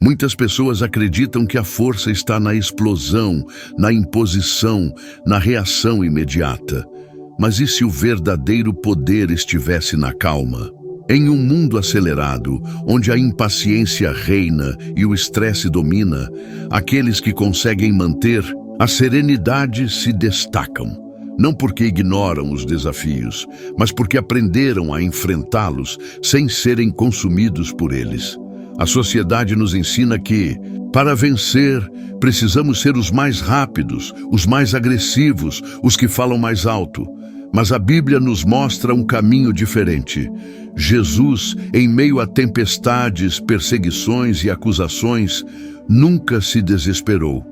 Muitas pessoas acreditam que a força está na explosão, na imposição, na reação imediata. Mas e se o verdadeiro poder estivesse na calma? Em um mundo acelerado, onde a impaciência reina e o estresse domina, aqueles que conseguem manter a serenidade se destacam. Não porque ignoram os desafios, mas porque aprenderam a enfrentá-los sem serem consumidos por eles. A sociedade nos ensina que, para vencer, precisamos ser os mais rápidos, os mais agressivos, os que falam mais alto. Mas a Bíblia nos mostra um caminho diferente. Jesus, em meio a tempestades, perseguições e acusações, nunca se desesperou.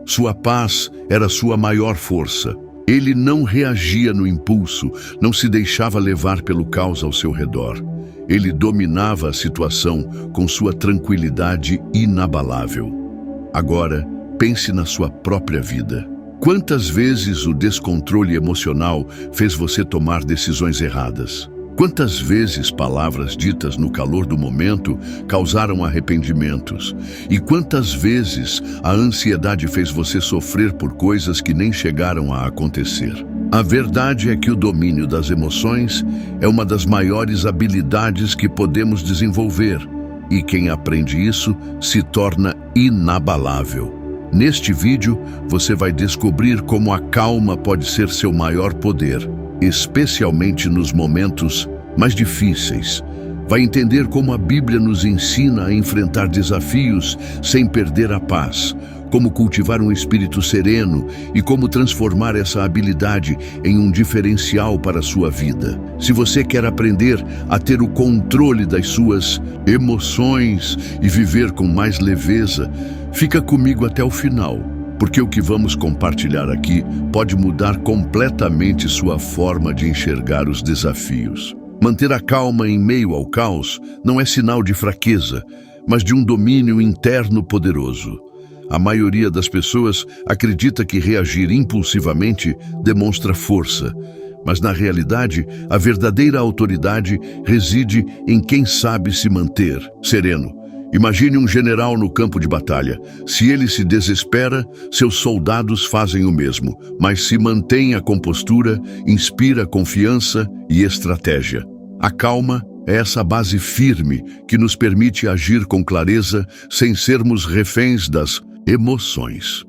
Sua paz era sua maior força. Ele não reagia no impulso, não se deixava levar pelo caos ao seu redor. Ele dominava a situação com sua tranquilidade inabalável. Agora, pense na sua própria vida. Quantas vezes o descontrole emocional fez você tomar decisões erradas? Quantas vezes palavras ditas no calor do momento causaram arrependimentos? E quantas vezes a ansiedade fez você sofrer por coisas que nem chegaram a acontecer? A verdade é que o domínio das emoções é uma das maiores habilidades que podemos desenvolver, e quem aprende isso se torna inabalável. Neste vídeo, você vai descobrir como a calma pode ser seu maior poder, especialmente nos momentos mais difíceis. Vai entender como a Bíblia nos ensina a enfrentar desafios sem perder a paz, como cultivar um espírito sereno e como transformar essa habilidade em um diferencial para a sua vida. Se você quer aprender a ter o controle das suas emoções e viver com mais leveza, fica comigo até o final, porque o que vamos compartilhar aqui pode mudar completamente sua forma de enxergar os desafios. Manter a calma em meio ao caos não é sinal de fraqueza, mas de um domínio interno poderoso. A maioria das pessoas acredita que reagir impulsivamente demonstra força, mas na realidade, a verdadeira autoridade reside em quem sabe se manter sereno. Imagine um general no campo de batalha. Se ele se desespera, seus soldados fazem o mesmo, mas se mantém a compostura, inspira confiança e estratégia. A calma é essa base firme que nos permite agir com clareza sem sermos reféns das emoções.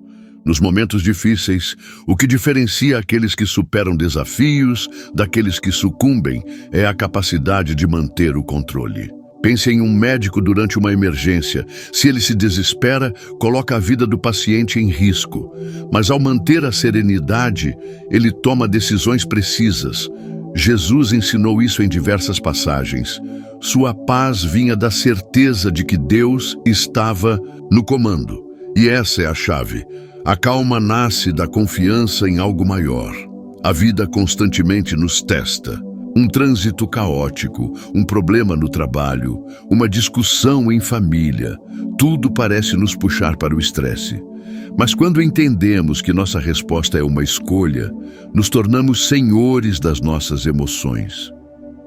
Nos momentos difíceis, o que diferencia aqueles que superam desafios daqueles que sucumbem é a capacidade de manter o controle. Pense em um médico durante uma emergência. Se ele se desespera, coloca a vida do paciente em risco. Mas ao manter a serenidade, ele toma decisões precisas. Jesus ensinou isso em diversas passagens. Sua paz vinha da certeza de que Deus estava no comando. E essa é a chave. A calma nasce da confiança em algo maior. A vida constantemente nos testa. Um trânsito caótico, um problema no trabalho, uma discussão em família, tudo parece nos puxar para o estresse. Mas quando entendemos que nossa resposta é uma escolha, nos tornamos senhores das nossas emoções.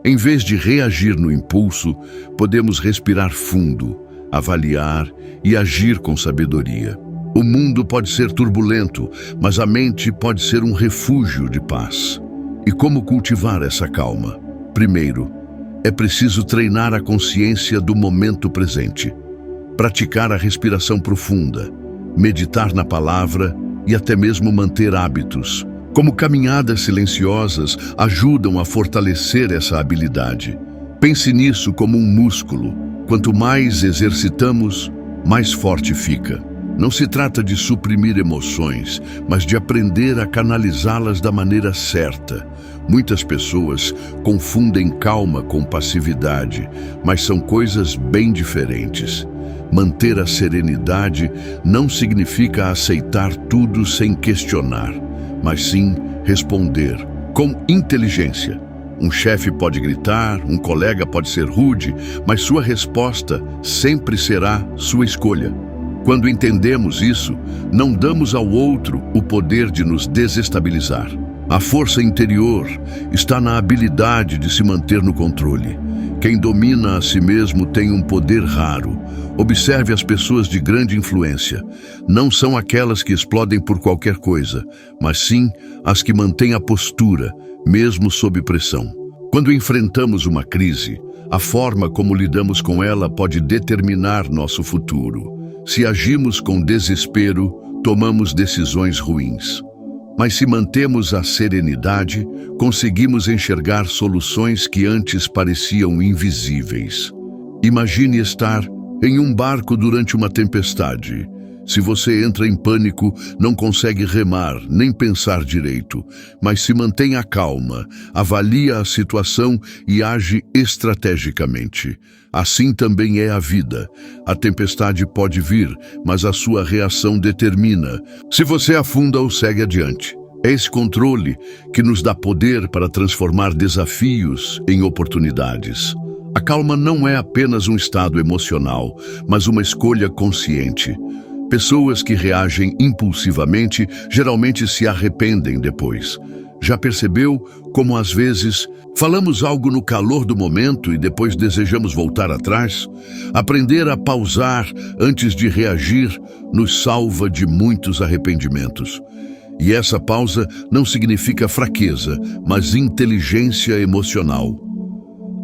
Em vez de reagir no impulso, podemos respirar fundo, avaliar e agir com sabedoria. O mundo pode ser turbulento, mas a mente pode ser um refúgio de paz. E como cultivar essa calma? Primeiro, é preciso treinar a consciência do momento presente. Praticar a respiração profunda, meditar na palavra e até mesmo manter hábitos, como caminhadas silenciosas, ajudam a fortalecer essa habilidade. Pense nisso como um músculo. Quanto mais exercitamos, mais forte fica. Não se trata de suprimir emoções, mas de aprender a canalizá-las da maneira certa. Muitas pessoas confundem calma com passividade, mas são coisas bem diferentes. Manter a serenidade não significa aceitar tudo sem questionar, mas sim responder com inteligência. Um chefe pode gritar, um colega pode ser rude, mas sua resposta sempre será sua escolha. Quando entendemos isso, não damos ao outro o poder de nos desestabilizar. A força interior está na habilidade de se manter no controle. Quem domina a si mesmo tem um poder raro. Observe as pessoas de grande influência. Não são aquelas que explodem por qualquer coisa, mas sim as que mantêm a postura, mesmo sob pressão. Quando enfrentamos uma crise, a forma como lidamos com ela pode determinar nosso futuro. Se agimos com desespero, tomamos decisões ruins. Mas se mantemos a serenidade, conseguimos enxergar soluções que antes pareciam invisíveis. Imagine estar em um barco durante uma tempestade. Se você entra em pânico, não consegue remar, nem pensar direito, mas se mantém a calma, avalia a situação e age estrategicamente. Assim também é a vida. A tempestade pode vir, mas a sua reação determina se você afunda ou segue adiante. É esse controle que nos dá poder para transformar desafios em oportunidades. A calma não é apenas um estado emocional, mas uma escolha consciente. Pessoas que reagem impulsivamente geralmente se arrependem depois. Já percebeu como às vezes falamos algo no calor do momento e depois desejamos voltar atrás? Aprender a pausar antes de reagir nos salva de muitos arrependimentos. E essa pausa não significa fraqueza, mas inteligência emocional.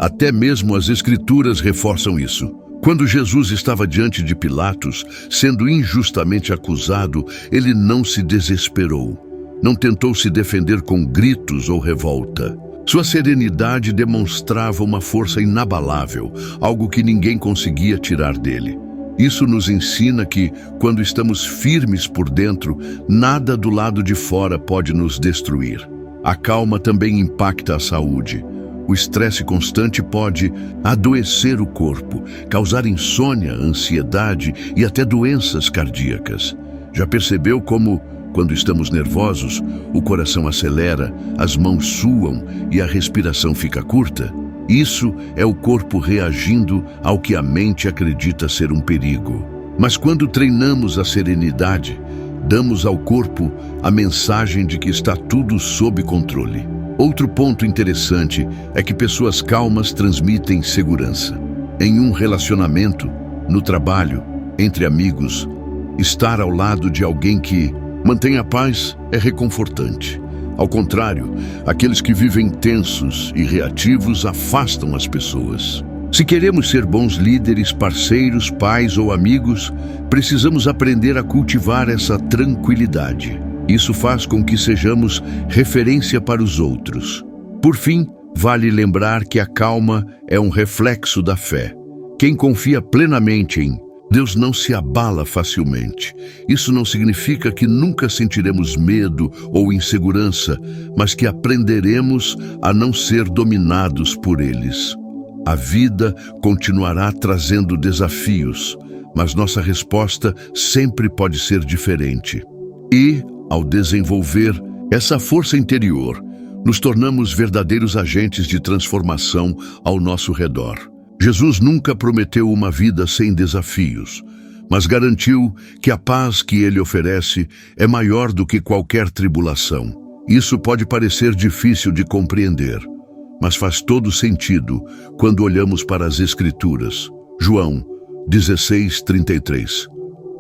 Até mesmo as Escrituras reforçam isso. Quando Jesus estava diante de Pilatos, sendo injustamente acusado, ele não se desesperou. Não tentou se defender com gritos ou revolta. Sua serenidade demonstrava uma força inabalável, algo que ninguém conseguia tirar dele. Isso nos ensina que, quando estamos firmes por dentro, nada do lado de fora pode nos destruir. A calma também impacta a saúde. O estresse constante pode adoecer o corpo, causar insônia, ansiedade e até doenças cardíacas. Já percebeu como, quando estamos nervosos, o coração acelera, as mãos suam e a respiração fica curta? Isso é o corpo reagindo ao que a mente acredita ser um perigo. Mas quando treinamos a serenidade, damos ao corpo a mensagem de que está tudo sob controle. Outro ponto interessante é que pessoas calmas transmitem segurança. Em um relacionamento, no trabalho, entre amigos, estar ao lado de alguém que mantém a paz é reconfortante. Ao contrário, aqueles que vivem tensos e reativos afastam as pessoas. Se queremos ser bons líderes, parceiros, pais ou amigos, precisamos aprender a cultivar essa tranquilidade. Isso faz com que sejamos referência para os outros. Por fim, vale lembrar que a calma é um reflexo da fé. Quem confia plenamente em Deus não se abala facilmente. Isso não significa que nunca sentiremos medo ou insegurança, mas que aprenderemos a não ser dominados por eles. A vida continuará trazendo desafios, mas nossa resposta sempre pode ser diferente. E, ao desenvolver essa força interior, nos tornamos verdadeiros agentes de transformação ao nosso redor. Jesus nunca prometeu uma vida sem desafios, mas garantiu que a paz que ele oferece é maior do que qualquer tribulação. Isso pode parecer difícil de compreender, mas faz todo sentido quando olhamos para as Escrituras. João 16:33.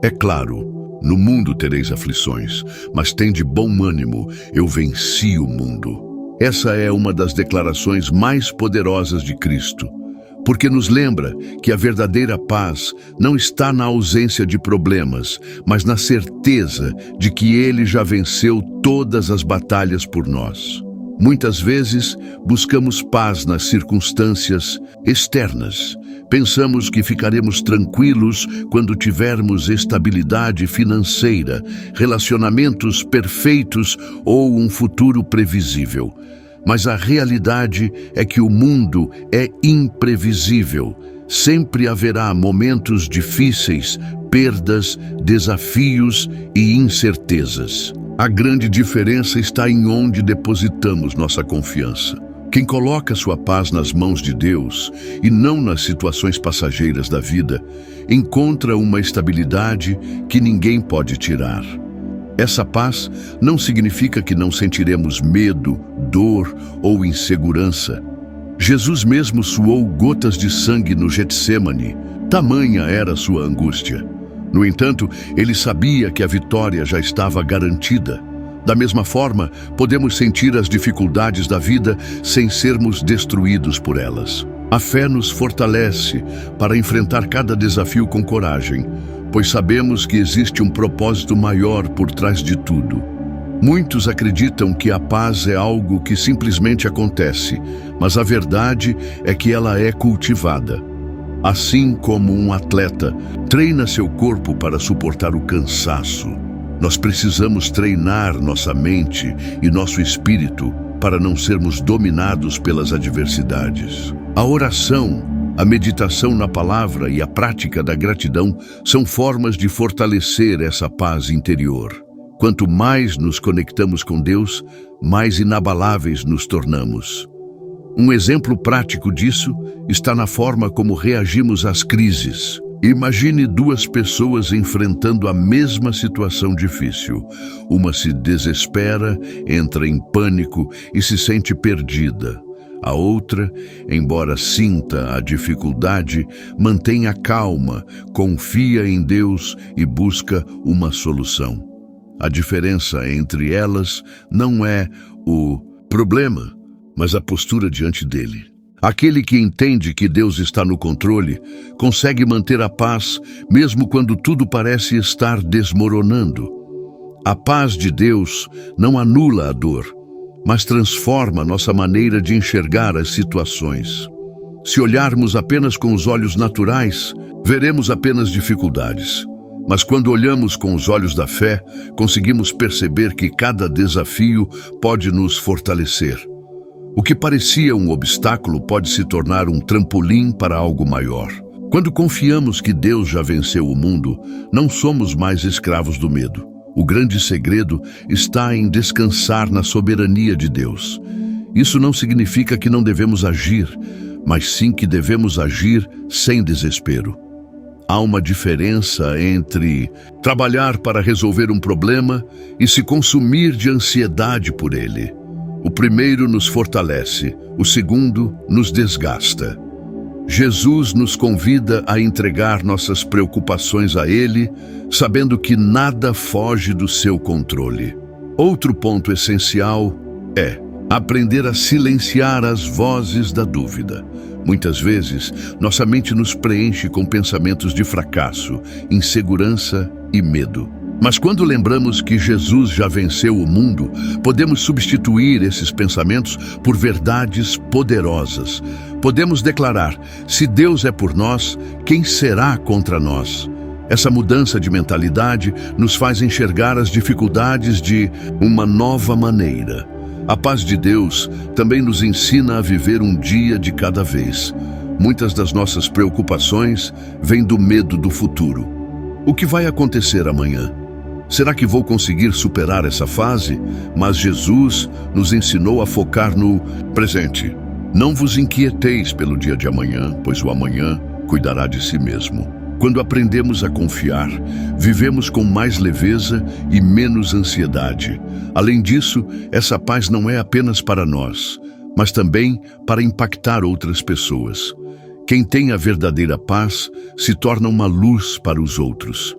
É claro, no mundo tereis aflições, mas tende bom ânimo, eu venci o mundo. Essa é uma das declarações mais poderosas de Cristo, porque nos lembra que a verdadeira paz não está na ausência de problemas, mas na certeza de que Ele já venceu todas as batalhas por nós. Muitas vezes, buscamos paz nas circunstâncias externas. Pensamos que ficaremos tranquilos quando tivermos estabilidade financeira, relacionamentos perfeitos ou um futuro previsível. Mas a realidade é que o mundo é imprevisível. Sempre haverá momentos difíceis, perdas, desafios e incertezas. A grande diferença está em onde depositamos nossa confiança. Quem coloca sua paz nas mãos de Deus e não nas situações passageiras da vida, encontra uma estabilidade que ninguém pode tirar. Essa paz não significa que não sentiremos medo, dor ou insegurança. Jesus mesmo suou gotas de sangue no Getsêmani, tamanha era sua angústia. No entanto, ele sabia que a vitória já estava garantida. Da mesma forma, podemos sentir as dificuldades da vida sem sermos destruídos por elas. A fé nos fortalece para enfrentar cada desafio com coragem, pois sabemos que existe um propósito maior por trás de tudo. Muitos acreditam que a paz é algo que simplesmente acontece, mas a verdade é que ela é cultivada. Assim como um atleta treina seu corpo para suportar o cansaço, nós precisamos treinar nossa mente e nosso espírito para não sermos dominados pelas adversidades. A oração, a meditação na palavra e a prática da gratidão são formas de fortalecer essa paz interior. Quanto mais nos conectamos com Deus, mais inabaláveis nos tornamos. Um exemplo prático disso está na forma como reagimos às crises. Imagine duas pessoas enfrentando a mesma situação difícil. Uma se desespera, entra em pânico e se sente perdida. A outra, embora sinta a dificuldade, mantém a calma, confia em Deus e busca uma solução. A diferença entre elas não é o problema, mas a postura diante dele. Aquele que entende que Deus está no controle consegue manter a paz mesmo quando tudo parece estar desmoronando. A paz de Deus não anula a dor, mas transforma nossa maneira de enxergar as situações. Se olharmos apenas com os olhos naturais, veremos apenas dificuldades. Mas quando olhamos com os olhos da fé, conseguimos perceber que cada desafio pode nos fortalecer. O que parecia um obstáculo pode se tornar um trampolim para algo maior. Quando confiamos que Deus já venceu o mundo, não somos mais escravos do medo. O grande segredo está em descansar na soberania de Deus. Isso não significa que não devemos agir, mas sim que devemos agir sem desespero. Há uma diferença entre trabalhar para resolver um problema e se consumir de ansiedade por ele. O primeiro nos fortalece, o segundo nos desgasta. Jesus nos convida a entregar nossas preocupações a Ele, sabendo que nada foge do seu controle. Outro ponto essencial é aprender a silenciar as vozes da dúvida. Muitas vezes, nossa mente nos preenche com pensamentos de fracasso, insegurança e medo. Mas quando lembramos que Jesus já venceu o mundo, podemos substituir esses pensamentos por verdades poderosas. Podemos declarar: se Deus é por nós, quem será contra nós? Essa mudança de mentalidade nos faz enxergar as dificuldades de uma nova maneira. A paz de Deus também nos ensina a viver um dia de cada vez. Muitas das nossas preocupações vêm do medo do futuro. O que vai acontecer amanhã? Será que vou conseguir superar essa fase? Mas Jesus nos ensinou a focar no presente. Não vos inquieteis pelo dia de amanhã, pois o amanhã cuidará de si mesmo. Quando aprendemos a confiar, vivemos com mais leveza e menos ansiedade. Além disso, essa paz não é apenas para nós, mas também para impactar outras pessoas. Quem tem a verdadeira paz se torna uma luz para os outros.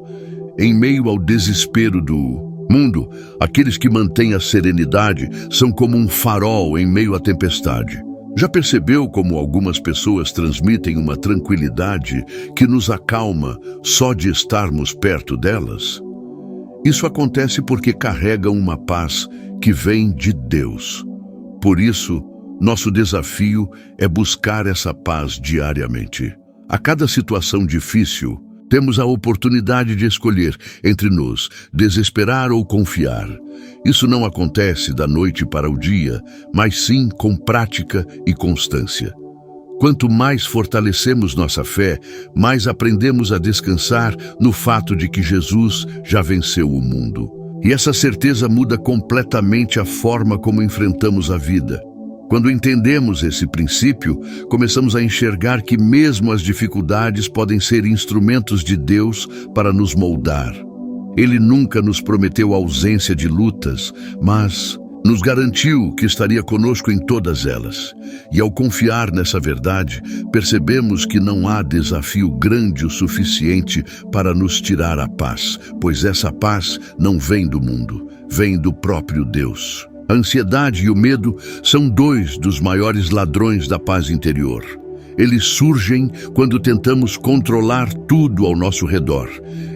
Em meio ao desespero do mundo, aqueles que mantêm a serenidade são como um farol em meio à tempestade. Já percebeu como algumas pessoas transmitem uma tranquilidade que nos acalma só de estarmos perto delas? Isso acontece porque carregam uma paz que vem de Deus. Por isso, nosso desafio é buscar essa paz diariamente. A cada situação difícil, temos a oportunidade de escolher entre nos desesperar ou confiar. Isso não acontece da noite para o dia, mas sim com prática e constância. Quanto mais fortalecemos nossa fé, mais aprendemos a descansar no fato de que Jesus já venceu o mundo. E essa certeza muda completamente a forma como enfrentamos a vida. Quando entendemos esse princípio, começamos a enxergar que mesmo as dificuldades podem ser instrumentos de Deus para nos moldar. Ele nunca nos prometeu ausência de lutas, mas Nos garantiu que estaria conosco em todas elas. E ao confiar nessa verdade, percebemos que não há desafio grande o suficiente para nos tirar a paz, pois essa paz não vem do mundo, vem do próprio Deus. A ansiedade e o medo são dois dos maiores ladrões da paz interior. Eles surgem quando tentamos controlar tudo ao nosso redor,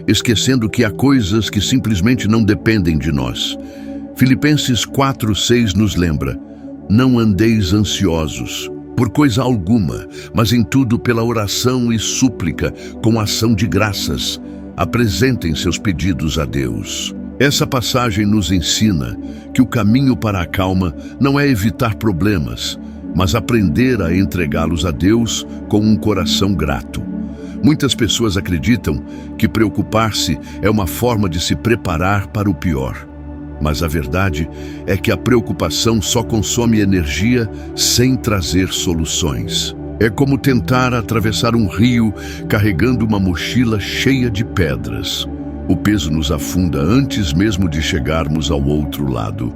esquecendo que há coisas que simplesmente não dependem de nós. Filipenses 4:6 nos lembra: não andeis ansiosos por coisa alguma, mas em tudo pela oração e súplica, com ação de graças, apresentem seus pedidos a Deus. Essa passagem nos ensina que o caminho para a calma não é evitar problemas, mas aprender a entregá-los a Deus com um coração grato. Muitas pessoas acreditam que preocupar-se é uma forma de se preparar para o pior. Mas a verdade é que a preocupação só consome energia sem trazer soluções. É como tentar atravessar um rio carregando uma mochila cheia de pedras. O peso nos afunda antes mesmo de chegarmos ao outro lado.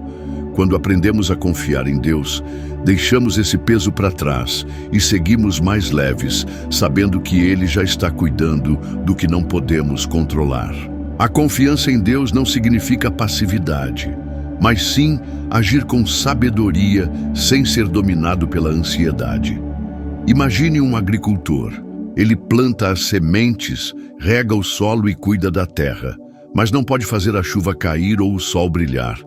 Quando aprendemos a confiar em Deus, deixamos esse peso para trás e seguimos mais leves, sabendo que Ele já está cuidando do que não podemos controlar. A confiança em Deus não significa passividade, mas sim agir com sabedoria sem ser dominado pela ansiedade. Imagine um agricultor. Ele planta as sementes, rega o solo e cuida da terra, mas não pode fazer a chuva cair ou o sol brilhar.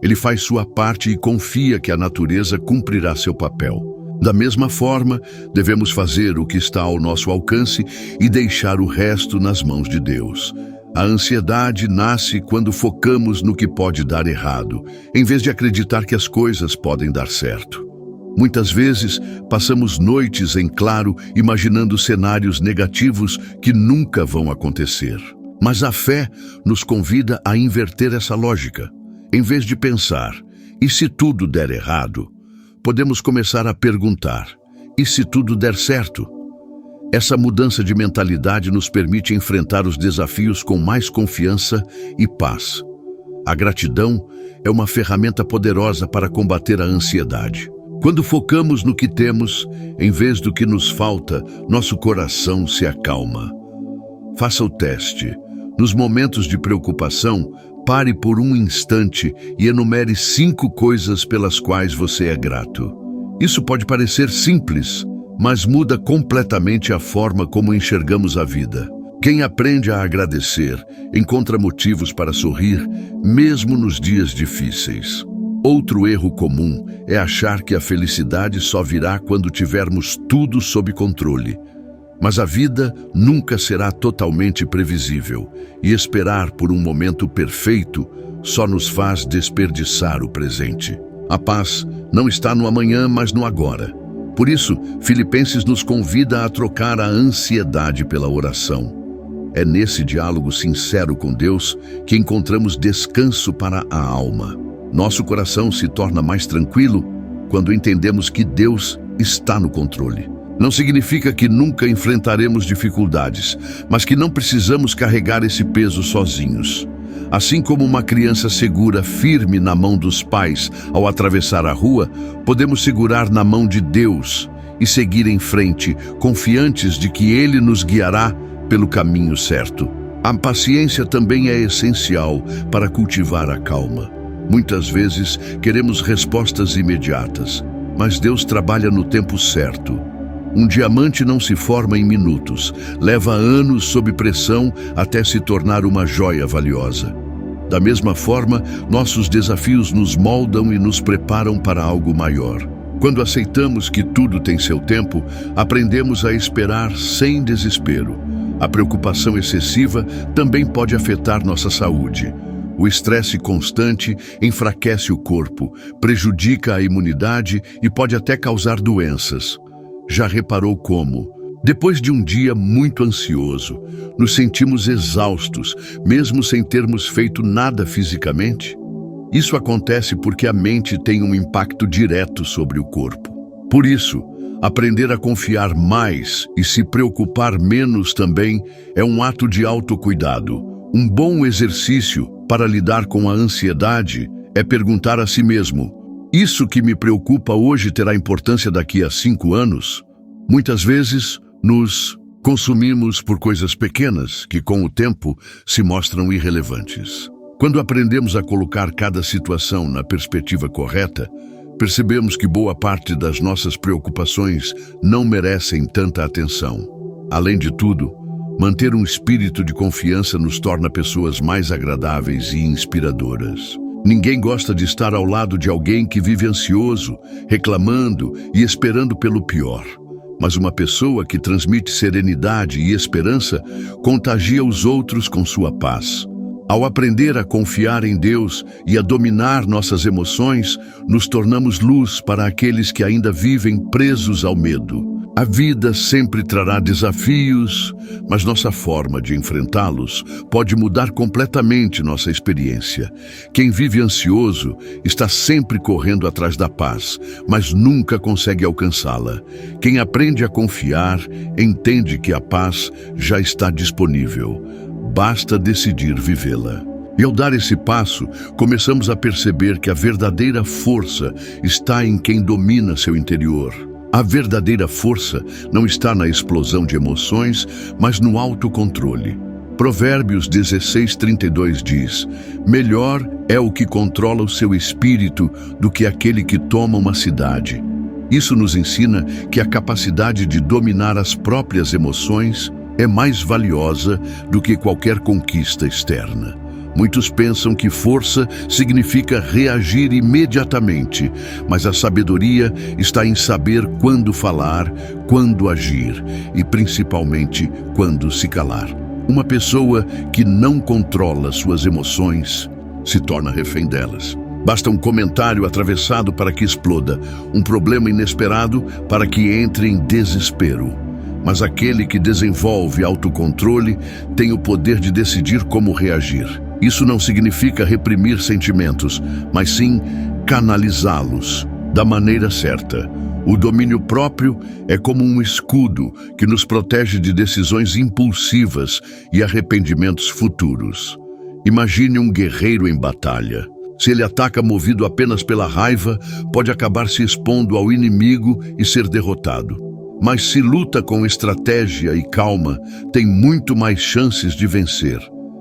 Ele faz sua parte e confia que a natureza cumprirá seu papel. Da mesma forma, devemos fazer o que está ao nosso alcance e deixar o resto nas mãos de Deus. A ansiedade nasce quando focamos no que pode dar errado, em vez de acreditar que as coisas podem dar certo. Muitas vezes, passamos noites em claro imaginando cenários negativos que nunca vão acontecer. Mas a fé nos convida a inverter essa lógica. Em vez de pensar, e se tudo der errado, podemos começar a perguntar, e se tudo der certo? Essa mudança de mentalidade nos permite enfrentar os desafios com mais confiança e paz. A gratidão é uma ferramenta poderosa para combater a ansiedade. Quando focamos no que temos, em vez do que nos falta, nosso coração se acalma. Faça o teste. Nos momentos de preocupação, pare por um instante e enumere 5 coisas pelas quais você é grato. Isso pode parecer simples, mas muda completamente a forma como enxergamos a vida. Quem aprende a agradecer encontra motivos para sorrir, mesmo nos dias difíceis. Outro erro comum é achar que a felicidade só virá quando tivermos tudo sob controle. Mas a vida nunca será totalmente previsível, e esperar por um momento perfeito só nos faz desperdiçar o presente. A paz não está no amanhã, mas no agora. Por isso, Filipenses nos convida a trocar a ansiedade pela oração. É nesse diálogo sincero com Deus que encontramos descanso para a alma. Nosso coração se torna mais tranquilo quando entendemos que Deus está no controle. Não significa que nunca enfrentaremos dificuldades, mas que não precisamos carregar esse peso sozinhos. Assim como uma criança segura firme na mão dos pais ao atravessar a rua, podemos segurar na mão de Deus e seguir em frente, confiantes de que Ele nos guiará pelo caminho certo. A paciência também é essencial para cultivar a calma. Muitas vezes queremos respostas imediatas, mas Deus trabalha no tempo certo. Um diamante não se forma em minutos, leva anos sob pressão até se tornar uma joia valiosa. Da mesma forma, nossos desafios nos moldam e nos preparam para algo maior. Quando aceitamos que tudo tem seu tempo, aprendemos a esperar sem desespero. A preocupação excessiva também pode afetar nossa saúde. O estresse constante enfraquece o corpo, prejudica a imunidade e pode até causar doenças. Já reparou como, depois de um dia muito ansioso, nos sentimos exaustos, mesmo sem termos feito nada fisicamente? Isso acontece porque a mente tem um impacto direto sobre o corpo. Por isso, aprender a confiar mais e se preocupar menos também é um ato de autocuidado. Um bom exercício para lidar com a ansiedade é perguntar a si mesmo: isso que me preocupa hoje terá importância daqui a 5 anos? Muitas vezes nos consumimos por coisas pequenas que, com o tempo, se mostram irrelevantes. Quando aprendemos a colocar cada situação na perspectiva correta, percebemos que boa parte das nossas preocupações não merecem tanta atenção. Além de tudo, manter um espírito de confiança nos torna pessoas mais agradáveis e inspiradoras. Ninguém gosta de estar ao lado de alguém que vive ansioso, reclamando e esperando pelo pior. Mas uma pessoa que transmite serenidade e esperança contagia os outros com sua paz. Ao aprender a confiar em Deus e a dominar nossas emoções, nos tornamos luz para aqueles que ainda vivem presos ao medo. A vida sempre trará desafios, mas nossa forma de enfrentá-los pode mudar completamente nossa experiência. Quem vive ansioso está sempre correndo atrás da paz, mas nunca consegue alcançá-la. Quem aprende a confiar, entende que a paz já está disponível. Basta decidir vivê-la. E ao dar esse passo, começamos a perceber que a verdadeira força está em quem domina seu interior. A verdadeira força não está na explosão de emoções, mas no autocontrole. Provérbios 16:32 diz: melhor é o que controla o seu espírito do que aquele que toma uma cidade. Isso nos ensina que a capacidade de dominar as próprias emoções é mais valiosa do que qualquer conquista externa. Muitos pensam que força significa reagir imediatamente, mas a sabedoria está em saber quando falar, quando agir e principalmente quando se calar. Uma pessoa que não controla suas emoções se torna refém delas. Basta um comentário atravessado para que exploda, um problema inesperado para que entre em desespero. Mas aquele que desenvolve autocontrole tem o poder de decidir como reagir. Isso não significa reprimir sentimentos, mas sim canalizá-los da maneira certa. O domínio próprio é como um escudo que nos protege de decisões impulsivas e arrependimentos futuros. Imagine um guerreiro em batalha. Se ele ataca movido apenas pela raiva, pode acabar se expondo ao inimigo e ser derrotado. Mas se luta com estratégia e calma, tem muito mais chances de vencer.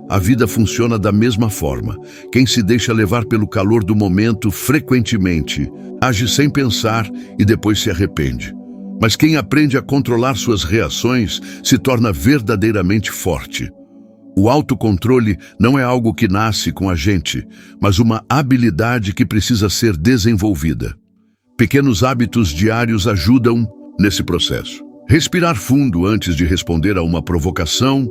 A vida funciona da mesma forma. Quem se deixa levar pelo calor do momento frequentemente age sem pensar e depois se arrepende. Mas quem aprende a controlar suas reações se torna verdadeiramente forte. O autocontrole não é algo que nasce com a gente, mas uma habilidade que precisa ser desenvolvida. Pequenos hábitos diários ajudam nesse processo. Respirar fundo antes de responder a uma provocação,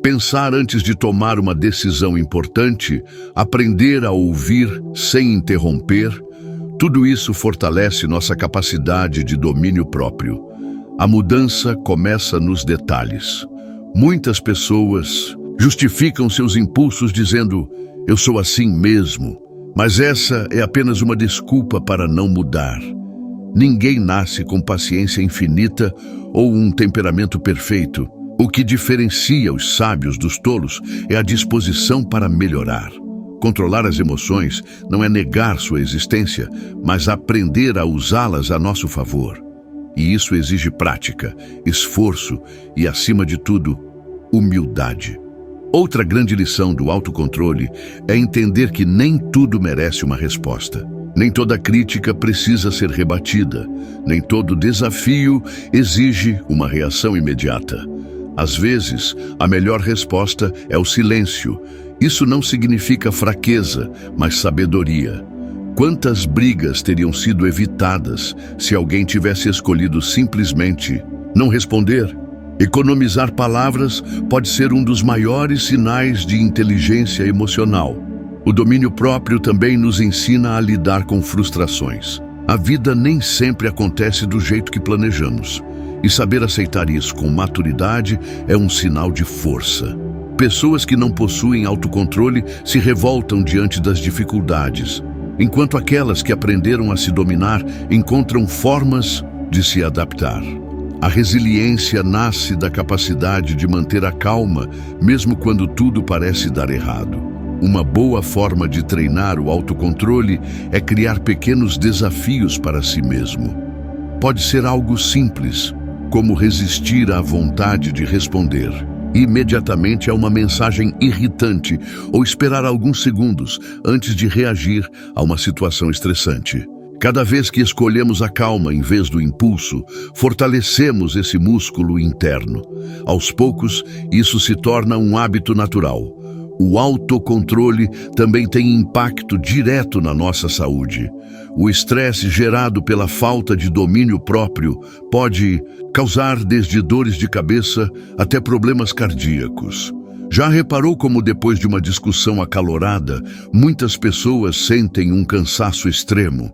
pensar antes de tomar uma decisão importante, aprender a ouvir sem interromper, tudo isso fortalece nossa capacidade de domínio próprio. A mudança começa nos detalhes. Muitas pessoas justificam seus impulsos dizendo: eu sou assim mesmo, mas essa é apenas uma desculpa para não mudar. Ninguém nasce com paciência infinita ou um temperamento perfeito. O que diferencia os sábios dos tolos é a disposição para melhorar. Controlar as emoções não é negar sua existência, mas aprender a usá-las a nosso favor. E isso exige prática, esforço e, acima de tudo, humildade. Outra grande lição do autocontrole é entender que nem tudo merece uma resposta. Nem toda crítica precisa ser rebatida. Nem todo desafio exige uma reação imediata. Às vezes, a melhor resposta é o silêncio. Isso não significa fraqueza, mas sabedoria. Quantas brigas teriam sido evitadas se alguém tivesse escolhido simplesmente não responder? Economizar palavras pode ser um dos maiores sinais de inteligência emocional. O domínio próprio também nos ensina a lidar com frustrações. A vida nem sempre acontece do jeito que planejamos. E saber aceitar isso com maturidade é um sinal de força. Pessoas que não possuem autocontrole se revoltam diante das dificuldades, enquanto aquelas que aprenderam a se dominar encontram formas de se adaptar. A resiliência nasce da capacidade de manter a calma, mesmo quando tudo parece dar errado. Uma boa forma de treinar o autocontrole é criar pequenos desafios para si mesmo. Pode ser algo simples, como resistir à vontade de responder imediatamente a uma mensagem irritante ou esperar alguns segundos antes de reagir a uma situação estressante. Cada vez que escolhemos a calma em vez do impulso, fortalecemos esse músculo interno. Aos poucos, isso se torna um hábito natural. O autocontrole também tem impacto direto na nossa saúde. O estresse gerado pela falta de domínio próprio pode causar desde dores de cabeça até problemas cardíacos. Já reparou como depois de uma discussão acalorada, muitas pessoas sentem um cansaço extremo?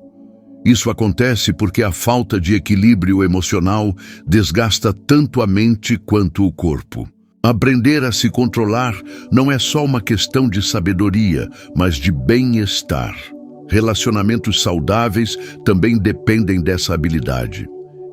Isso acontece porque a falta de equilíbrio emocional desgasta tanto a mente quanto o corpo. Aprender a se controlar não é só uma questão de sabedoria, mas de bem-estar. Relacionamentos saudáveis também dependem dessa habilidade.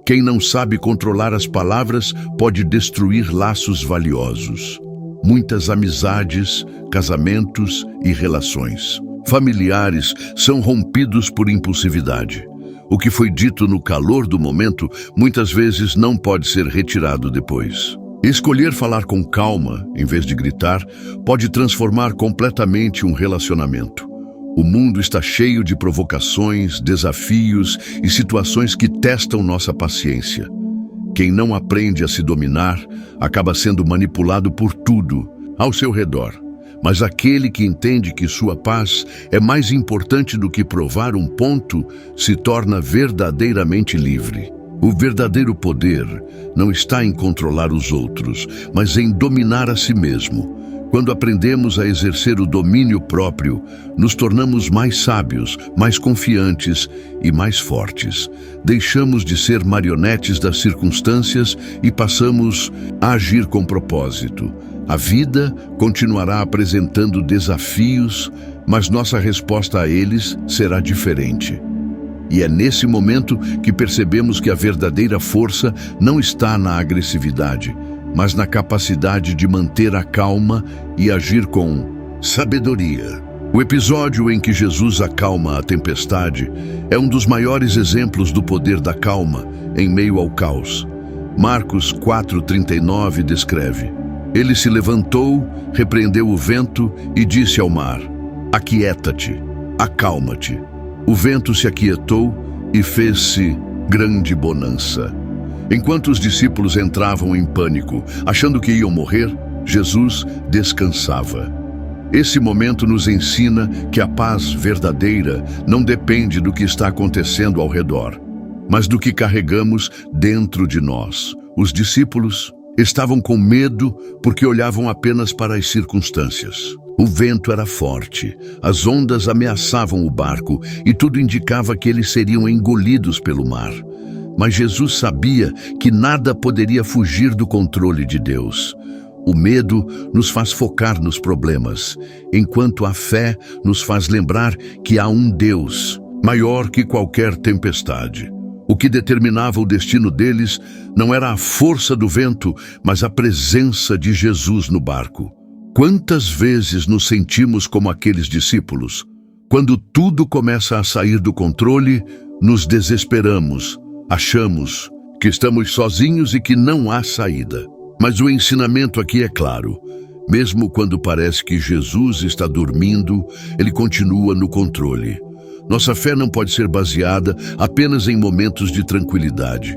Quem não sabe controlar as palavras pode destruir laços valiosos. Muitas amizades, casamentos e relações familiares são rompidos por impulsividade. O que foi dito no calor do momento muitas vezes não pode ser retirado depois. Escolher falar com calma, em vez de gritar, pode transformar completamente um relacionamento. O mundo está cheio de provocações, desafios e situações que testam nossa paciência. Quem não aprende a se dominar acaba sendo manipulado por tudo ao seu redor. Mas aquele que entende que sua paz é mais importante do que provar um ponto se torna verdadeiramente livre. O verdadeiro poder não está em controlar os outros, mas em dominar a si mesmo. Quando aprendemos a exercer o domínio próprio, nos tornamos mais sábios, mais confiantes e mais fortes. Deixamos de ser marionetes das circunstâncias e passamos a agir com propósito. A vida continuará apresentando desafios, mas nossa resposta a eles será diferente. E é nesse momento que percebemos que a verdadeira força não está na agressividade, mas na capacidade de manter a calma e agir com sabedoria. O episódio em que Jesus acalma a tempestade é um dos maiores exemplos do poder da calma em meio ao caos. Marcos 4:39 descreve: Ele se levantou, repreendeu o vento e disse ao mar: Aquieta-te, acalma-te. O vento se aquietou e fez-se grande bonança. Enquanto os discípulos entravam em pânico, achando que iam morrer, Jesus descansava. Esse momento nos ensina que a paz verdadeira não depende do que está acontecendo ao redor, mas do que carregamos dentro de nós. Os discípulos estavam com medo porque olhavam apenas para as circunstâncias. O vento era forte, as ondas ameaçavam o barco e tudo indicava que eles seriam engolidos pelo mar. Mas Jesus sabia que nada poderia fugir do controle de Deus. O medo nos faz focar nos problemas, enquanto a fé nos faz lembrar que há um Deus maior que qualquer tempestade. O que determinava o destino deles não era a força do vento, mas a presença de Jesus no barco. Quantas vezes nos sentimos como aqueles discípulos? Quando tudo começa a sair do controle, nos desesperamos, achamos que estamos sozinhos e que não há saída. Mas o ensinamento aqui é claro. Mesmo quando parece que Jesus está dormindo, ele continua no controle. Nossa fé não pode ser baseada apenas em momentos de tranquilidade.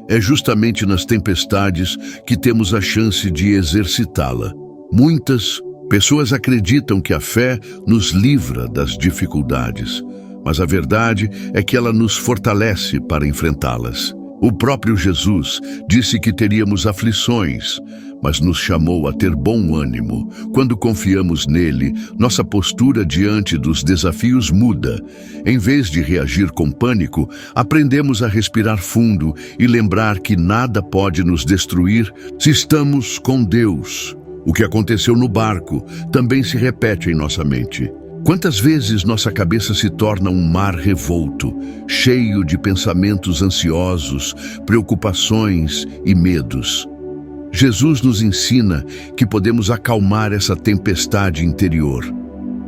É justamente nas tempestades que temos a chance de exercitá-la. Muitas pessoas acreditam que a fé nos livra das dificuldades, mas a verdade é que ela nos fortalece para enfrentá-las. O próprio Jesus disse que teríamos aflições, mas nos chamou a ter bom ânimo. Quando confiamos nele, nossa postura diante dos desafios muda. Em vez de reagir com pânico, aprendemos a respirar fundo e lembrar que nada pode nos destruir se estamos com Deus. O que aconteceu no barco também se repete em nossa mente. Quantas vezes nossa cabeça se torna um mar revolto, cheio de pensamentos ansiosos, preocupações e medos? Jesus nos ensina que podemos acalmar essa tempestade interior.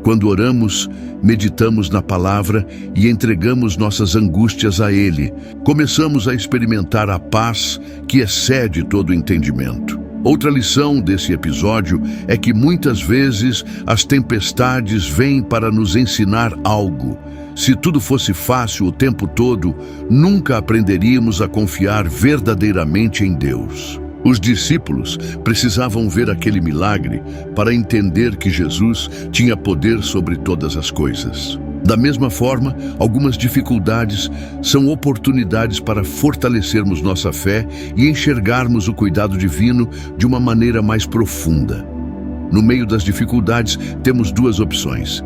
Quando oramos, meditamos na palavra e entregamos nossas angústias a Ele. Começamos a experimentar a paz que excede todo entendimento. Outra lição desse episódio é que muitas vezes as tempestades vêm para nos ensinar algo. Se tudo fosse fácil o tempo todo, nunca aprenderíamos a confiar verdadeiramente em Deus. Os discípulos precisavam ver aquele milagre para entender que Jesus tinha poder sobre todas as coisas. Da mesma forma, algumas dificuldades são oportunidades para fortalecermos nossa fé e enxergarmos o cuidado divino de uma maneira mais profunda. No meio das dificuldades, temos duas opções: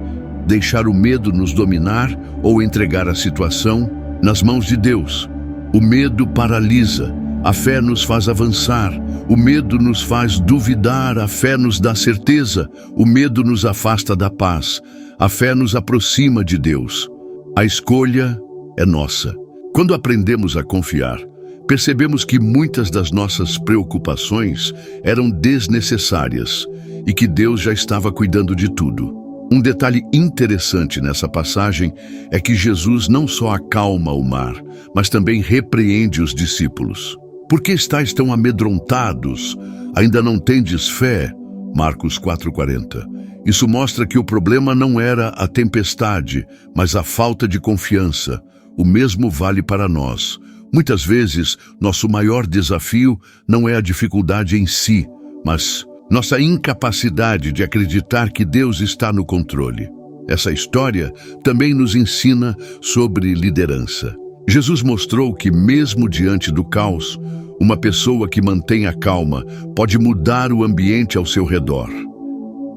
deixar o medo nos dominar ou entregar a situação nas mãos de Deus. O medo paralisa. A fé nos faz avançar, o medo nos faz duvidar, a fé nos dá certeza, o medo nos afasta da paz, a fé nos aproxima de Deus. A escolha é nossa. Quando aprendemos a confiar, percebemos que muitas das nossas preocupações eram desnecessárias e que Deus já estava cuidando de tudo. Um detalhe interessante nessa passagem é que Jesus não só acalma o mar, mas também repreende os discípulos. Por que estáis tão amedrontados? Ainda não tendes fé? Marcos 4,40. Isso mostra que o problema não era a tempestade, mas a falta de confiança. O mesmo vale para nós. Muitas vezes, nosso maior desafio não é a dificuldade em si, mas nossa incapacidade de acreditar que Deus está no controle. Essa história também nos ensina sobre liderança. Jesus mostrou que, mesmo diante do caos, uma pessoa que mantém a calma pode mudar o ambiente ao seu redor.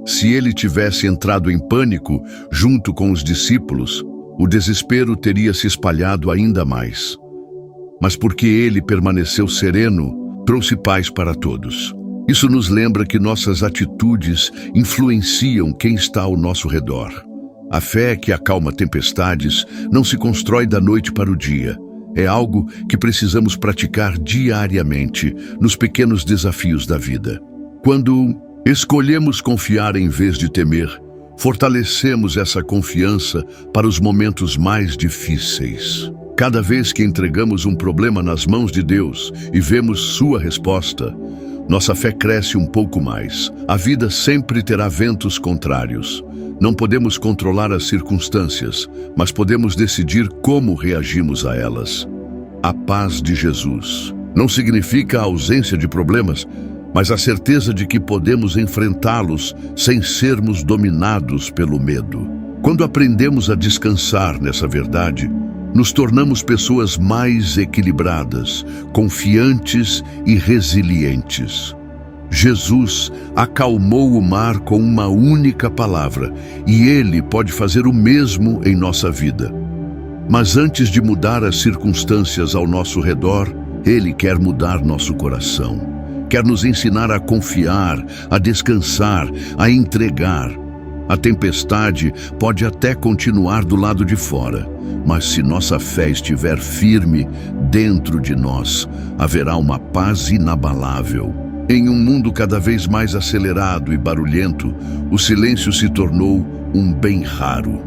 Se ele tivesse entrado em pânico junto com os discípulos, o desespero teria se espalhado ainda mais. Mas porque ele permaneceu sereno, trouxe paz para todos. Isso nos lembra que nossas atitudes influenciam quem está ao nosso redor. A fé que acalma tempestades não se constrói da noite para o dia. É algo que precisamos praticar diariamente nos pequenos desafios da vida. Quando escolhemos confiar em vez de temer, fortalecemos essa confiança para os momentos mais difíceis. Cada vez que entregamos um problema nas mãos de Deus e vemos sua resposta, nossa fé cresce um pouco mais. A vida sempre terá ventos contrários. Não podemos controlar as circunstâncias, mas podemos decidir como reagimos a elas. A paz de Jesus não significa a ausência de problemas, mas a certeza de que podemos enfrentá-los sem sermos dominados pelo medo. Quando aprendemos a descansar nessa verdade, nos tornamos pessoas mais equilibradas, confiantes e resilientes. Jesus acalmou o mar com uma única palavra, e Ele pode fazer o mesmo em nossa vida. Mas antes de mudar as circunstâncias ao nosso redor, Ele quer mudar nosso coração. Quer nos ensinar a confiar, a descansar, a entregar. A tempestade pode até continuar do lado de fora, mas se nossa fé estiver firme dentro de nós, haverá uma paz inabalável. Em um mundo cada vez mais acelerado e barulhento, o silêncio se tornou um bem raro.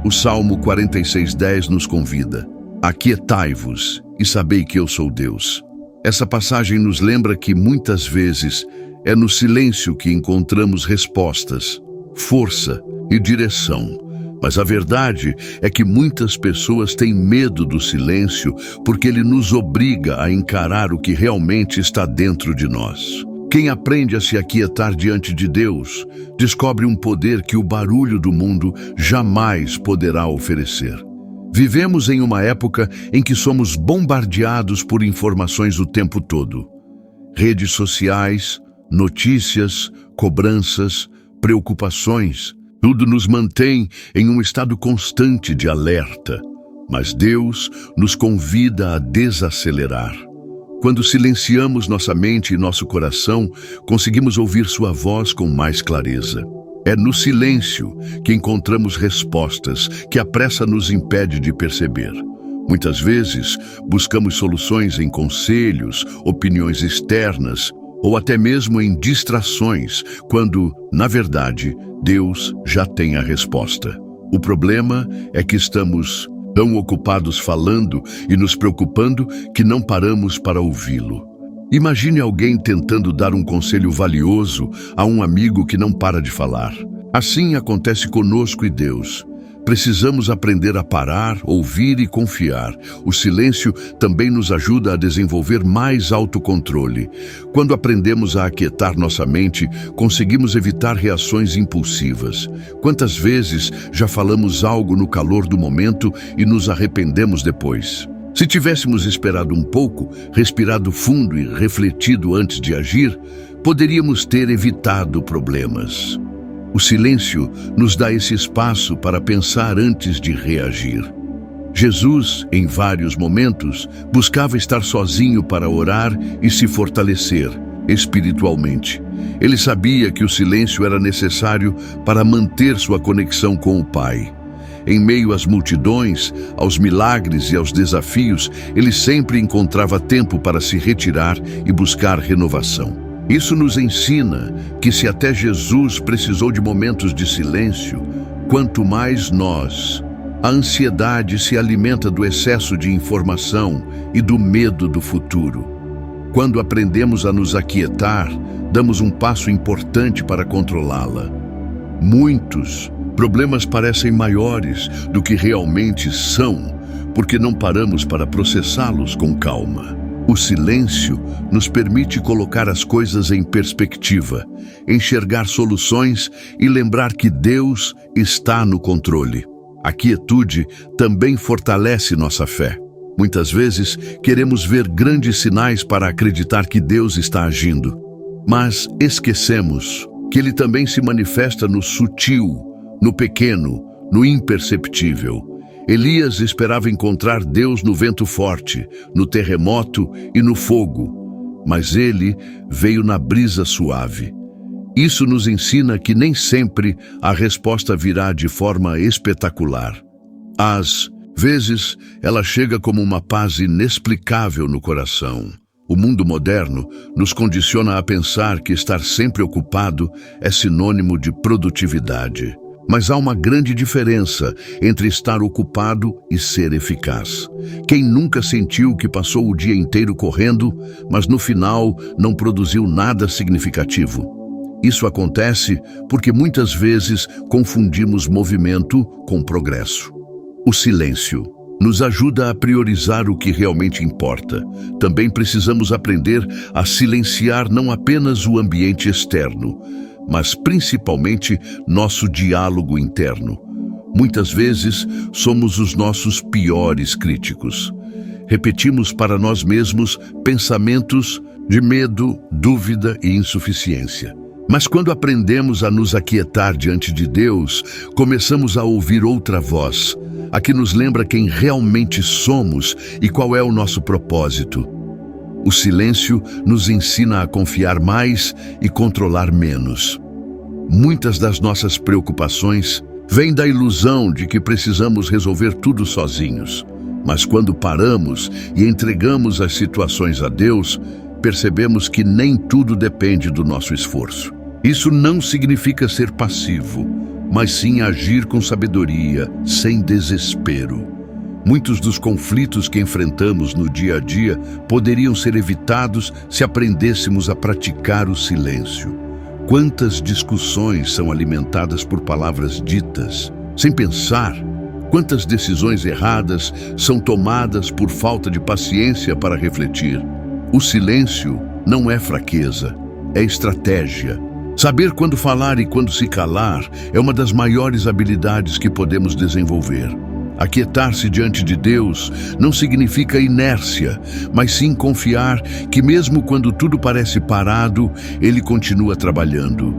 O Salmo 46:10 nos convida: aquietai-vos e sabei que eu sou Deus. Essa passagem nos lembra que muitas vezes é no silêncio que encontramos respostas, força e direção. Mas a verdade é que muitas pessoas têm medo do silêncio porque ele nos obriga a encarar o que realmente está dentro de nós. Quem aprende a se aquietar diante de Deus, descobre um poder que o barulho do mundo jamais poderá oferecer. Vivemos em uma época em que somos bombardeados por informações o tempo todo. Redes sociais, notícias, cobranças, preocupações, tudo nos mantém em um estado constante de alerta. Mas Deus nos convida a desacelerar. Quando silenciamos nossa mente e nosso coração, conseguimos ouvir sua voz com mais clareza. É no silêncio que encontramos respostas que a pressa nos impede de perceber. Muitas vezes, buscamos soluções em conselhos, opiniões externas ou até mesmo em distrações, quando, na verdade, Deus já tem a resposta. O problema é que estamos tão ocupados falando e nos preocupando que não paramos para ouvi-lo. Imagine alguém tentando dar um conselho valioso a um amigo que não para de falar. Assim acontece conosco e Deus. Precisamos aprender a parar, ouvir e confiar. O silêncio também nos ajuda a desenvolver mais autocontrole. Quando aprendemos a aquietar nossa mente, conseguimos evitar reações impulsivas. Quantas vezes já falamos algo no calor do momento e nos arrependemos depois? Se tivéssemos esperado um pouco, respirado fundo e refletido antes de agir, poderíamos ter evitado problemas. O silêncio nos dá esse espaço para pensar antes de reagir. Jesus, em vários momentos, buscava estar sozinho para orar e se fortalecer espiritualmente. Ele sabia que o silêncio era necessário para manter sua conexão com o Pai. Em meio às multidões, aos milagres e aos desafios, ele sempre encontrava tempo para se retirar e buscar renovação. Isso nos ensina que se até Jesus precisou de momentos de silêncio, quanto mais nós. A ansiedade se alimenta do excesso de informação e do medo do futuro. Quando aprendemos a nos aquietar, damos um passo importante para controlá-la. Muitos problemas parecem maiores do que realmente são, porque não paramos para processá-los com calma. O silêncio nos permite colocar as coisas em perspectiva, enxergar soluções e lembrar que Deus está no controle. A quietude também fortalece nossa fé. Muitas vezes queremos ver grandes sinais para acreditar que Deus está agindo, mas esquecemos que Ele também se manifesta no sutil, no pequeno, no imperceptível. Elias esperava encontrar Deus no vento forte, no terremoto e no fogo, mas ele veio na brisa suave. Isso nos ensina que nem sempre a resposta virá de forma espetacular. Às vezes, ela chega como uma paz inexplicável no coração. O mundo moderno nos condiciona a pensar que estar sempre ocupado é sinônimo de produtividade. Mas há uma grande diferença entre estar ocupado e ser eficaz. Quem nunca sentiu que passou o dia inteiro correndo, mas no final não produziu nada significativo? Isso acontece porque muitas vezes confundimos movimento com progresso. O silêncio nos ajuda a priorizar o que realmente importa. Também precisamos aprender a silenciar não apenas o ambiente externo, mas principalmente nosso diálogo interno. Muitas vezes somos os nossos piores críticos. Repetimos para nós mesmos pensamentos de medo, dúvida e insuficiência. Mas quando aprendemos a nos aquietar diante de Deus, começamos a ouvir outra voz, a que nos lembra quem realmente somos e qual é o nosso propósito. O silêncio nos ensina a confiar mais e controlar menos. Muitas das nossas preocupações vêm da ilusão de que precisamos resolver tudo sozinhos. Mas quando paramos e entregamos as situações a Deus, percebemos que nem tudo depende do nosso esforço. Isso não significa ser passivo, mas sim agir com sabedoria, sem desespero. Muitos dos conflitos que enfrentamos no dia a dia poderiam ser evitados se aprendêssemos a praticar o silêncio. Quantas discussões são alimentadas por palavras ditas, sem pensar? Quantas decisões erradas são tomadas por falta de paciência para refletir? O silêncio não é fraqueza, é estratégia. Saber quando falar e quando se calar é uma das maiores habilidades que podemos desenvolver. Aquietar-se diante de Deus não significa inércia, mas sim confiar que mesmo quando tudo parece parado, Ele continua trabalhando.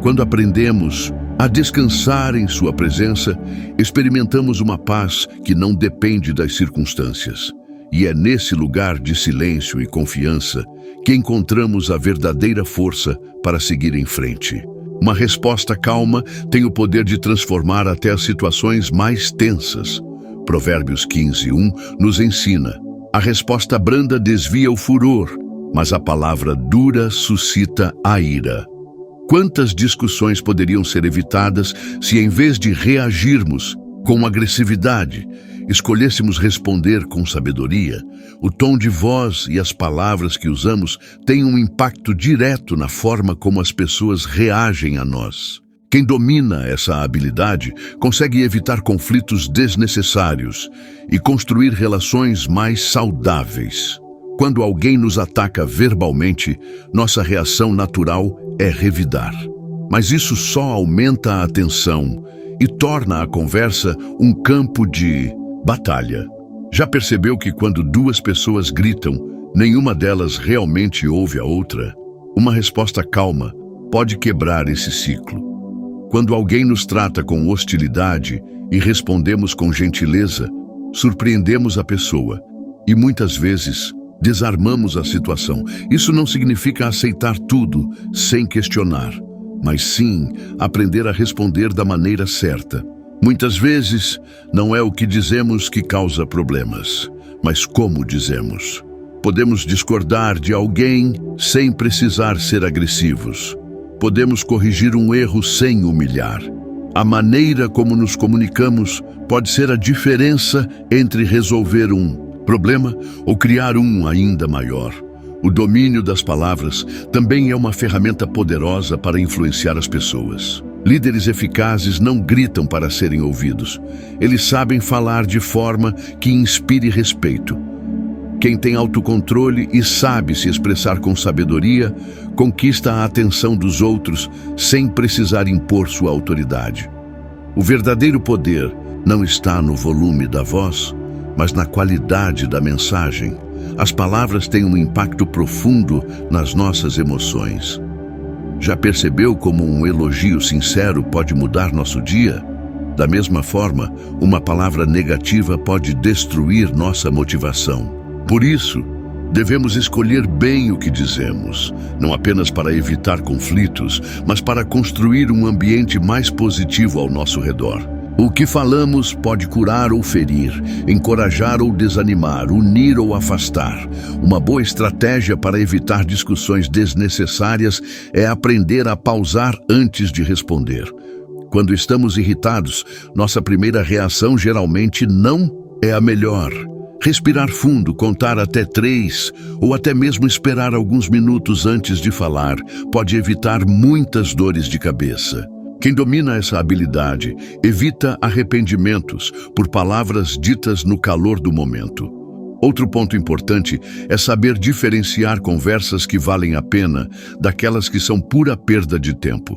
Quando aprendemos a descansar em Sua presença, experimentamos uma paz que não depende das circunstâncias. E é nesse lugar de silêncio e confiança que encontramos a verdadeira força para seguir em frente. Uma resposta calma tem o poder de transformar até as situações mais tensas. Provérbios 15:1 nos ensina: a resposta branda desvia o furor, mas a palavra dura suscita a ira. Quantas discussões poderiam ser evitadas se, em vez de reagirmos com agressividade, escolhêssemos responder com sabedoria? O tom de voz e as palavras que usamos têm um impacto direto na forma como as pessoas reagem a nós. Quem domina essa habilidade consegue evitar conflitos desnecessários e construir relações mais saudáveis. Quando alguém nos ataca verbalmente, nossa reação natural é revidar. Mas isso só aumenta a tensão e torna a conversa um campo de batalha. Já percebeu que quando duas pessoas gritam, nenhuma delas realmente ouve a outra? Uma resposta calma pode quebrar esse ciclo. Quando alguém nos trata com hostilidade e respondemos com gentileza, surpreendemos a pessoa e muitas vezes desarmamos a situação. Isso não significa aceitar tudo sem questionar, mas sim aprender a responder da maneira certa. Muitas vezes, não é o que dizemos que causa problemas, mas como dizemos. Podemos discordar de alguém sem precisar ser agressivos. Podemos corrigir um erro sem humilhar. A maneira como nos comunicamos pode ser a diferença entre resolver um problema ou criar um ainda maior. O domínio das palavras também é uma ferramenta poderosa para influenciar as pessoas. Líderes eficazes não gritam para serem ouvidos. Eles sabem falar de forma que inspire respeito. Quem tem autocontrole e sabe se expressar com sabedoria, conquista a atenção dos outros sem precisar impor sua autoridade. O verdadeiro poder não está no volume da voz, mas na qualidade da mensagem. As palavras têm um impacto profundo nas nossas emoções. Já percebeu como um elogio sincero pode mudar nosso dia? Da mesma forma, uma palavra negativa pode destruir nossa motivação. Por isso, devemos escolher bem o que dizemos, não apenas para evitar conflitos, mas para construir um ambiente mais positivo ao nosso redor. O que falamos pode curar ou ferir, encorajar ou desanimar, unir ou afastar. Uma boa estratégia para evitar discussões desnecessárias é aprender a pausar antes de responder. Quando estamos irritados, nossa primeira reação geralmente não é a melhor. Respirar fundo, contar até 3 ou até mesmo esperar alguns minutos antes de falar pode evitar muitas dores de cabeça. Quem domina essa habilidade evita arrependimentos por palavras ditas no calor do momento. Outro ponto importante é saber diferenciar conversas que valem a pena daquelas que são pura perda de tempo.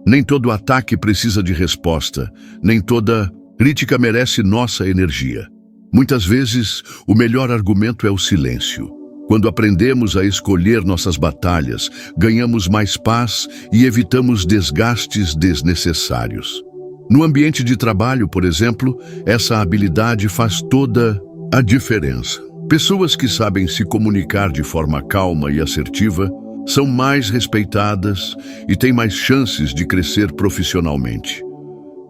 Nem todo ataque precisa de resposta, nem toda crítica merece nossa energia. Muitas vezes, o melhor argumento é o silêncio. Quando aprendemos a escolher nossas batalhas, ganhamos mais paz e evitamos desgastes desnecessários. No ambiente de trabalho, por exemplo, essa habilidade faz toda a diferença. Pessoas que sabem se comunicar de forma calma e assertiva são mais respeitadas e têm mais chances de crescer profissionalmente.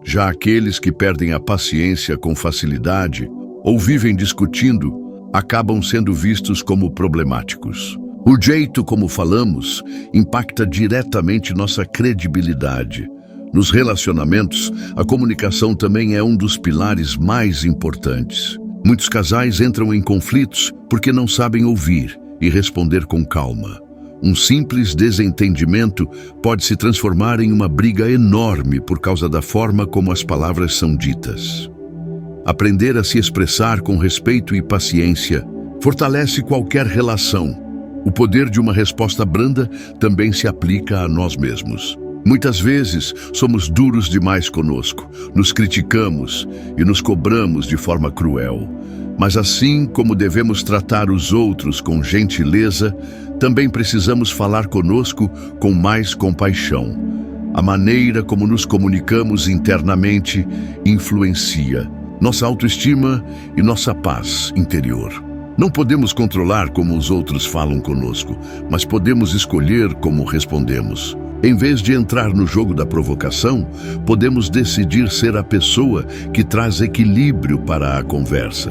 Já aqueles que perdem a paciência com facilidade ou vivem discutindo, acabam sendo vistos como problemáticos. O jeito como falamos impacta diretamente nossa credibilidade. Nos relacionamentos, a comunicação também é um dos pilares mais importantes. Muitos casais entram em conflitos porque não sabem ouvir e responder com calma. Um simples desentendimento pode se transformar em uma briga enorme por causa da forma como as palavras são ditas. Aprender a se expressar com respeito e paciência fortalece qualquer relação. O poder de uma resposta branda também se aplica a nós mesmos. Muitas vezes somos duros demais conosco, nos criticamos e nos cobramos de forma cruel. Mas assim como devemos tratar os outros com gentileza, também precisamos falar conosco com mais compaixão. A maneira como nos comunicamos internamente influencia nossa autoestima e nossa paz interior. Não podemos controlar como os outros falam conosco, mas podemos escolher como respondemos. Em vez de entrar no jogo da provocação, podemos decidir ser a pessoa que traz equilíbrio para a conversa.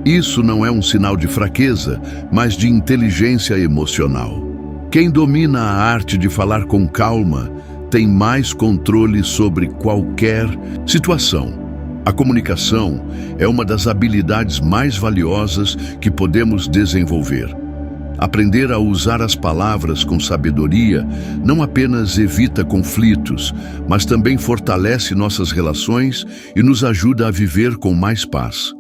Isso não é um sinal de fraqueza, mas de inteligência emocional. Quem domina a arte de falar com calma tem mais controle sobre qualquer situação. A comunicação é uma das habilidades mais valiosas que podemos desenvolver. Aprender a usar as palavras com sabedoria não apenas evita conflitos, mas também fortalece nossas relações e nos ajuda a viver com mais paz.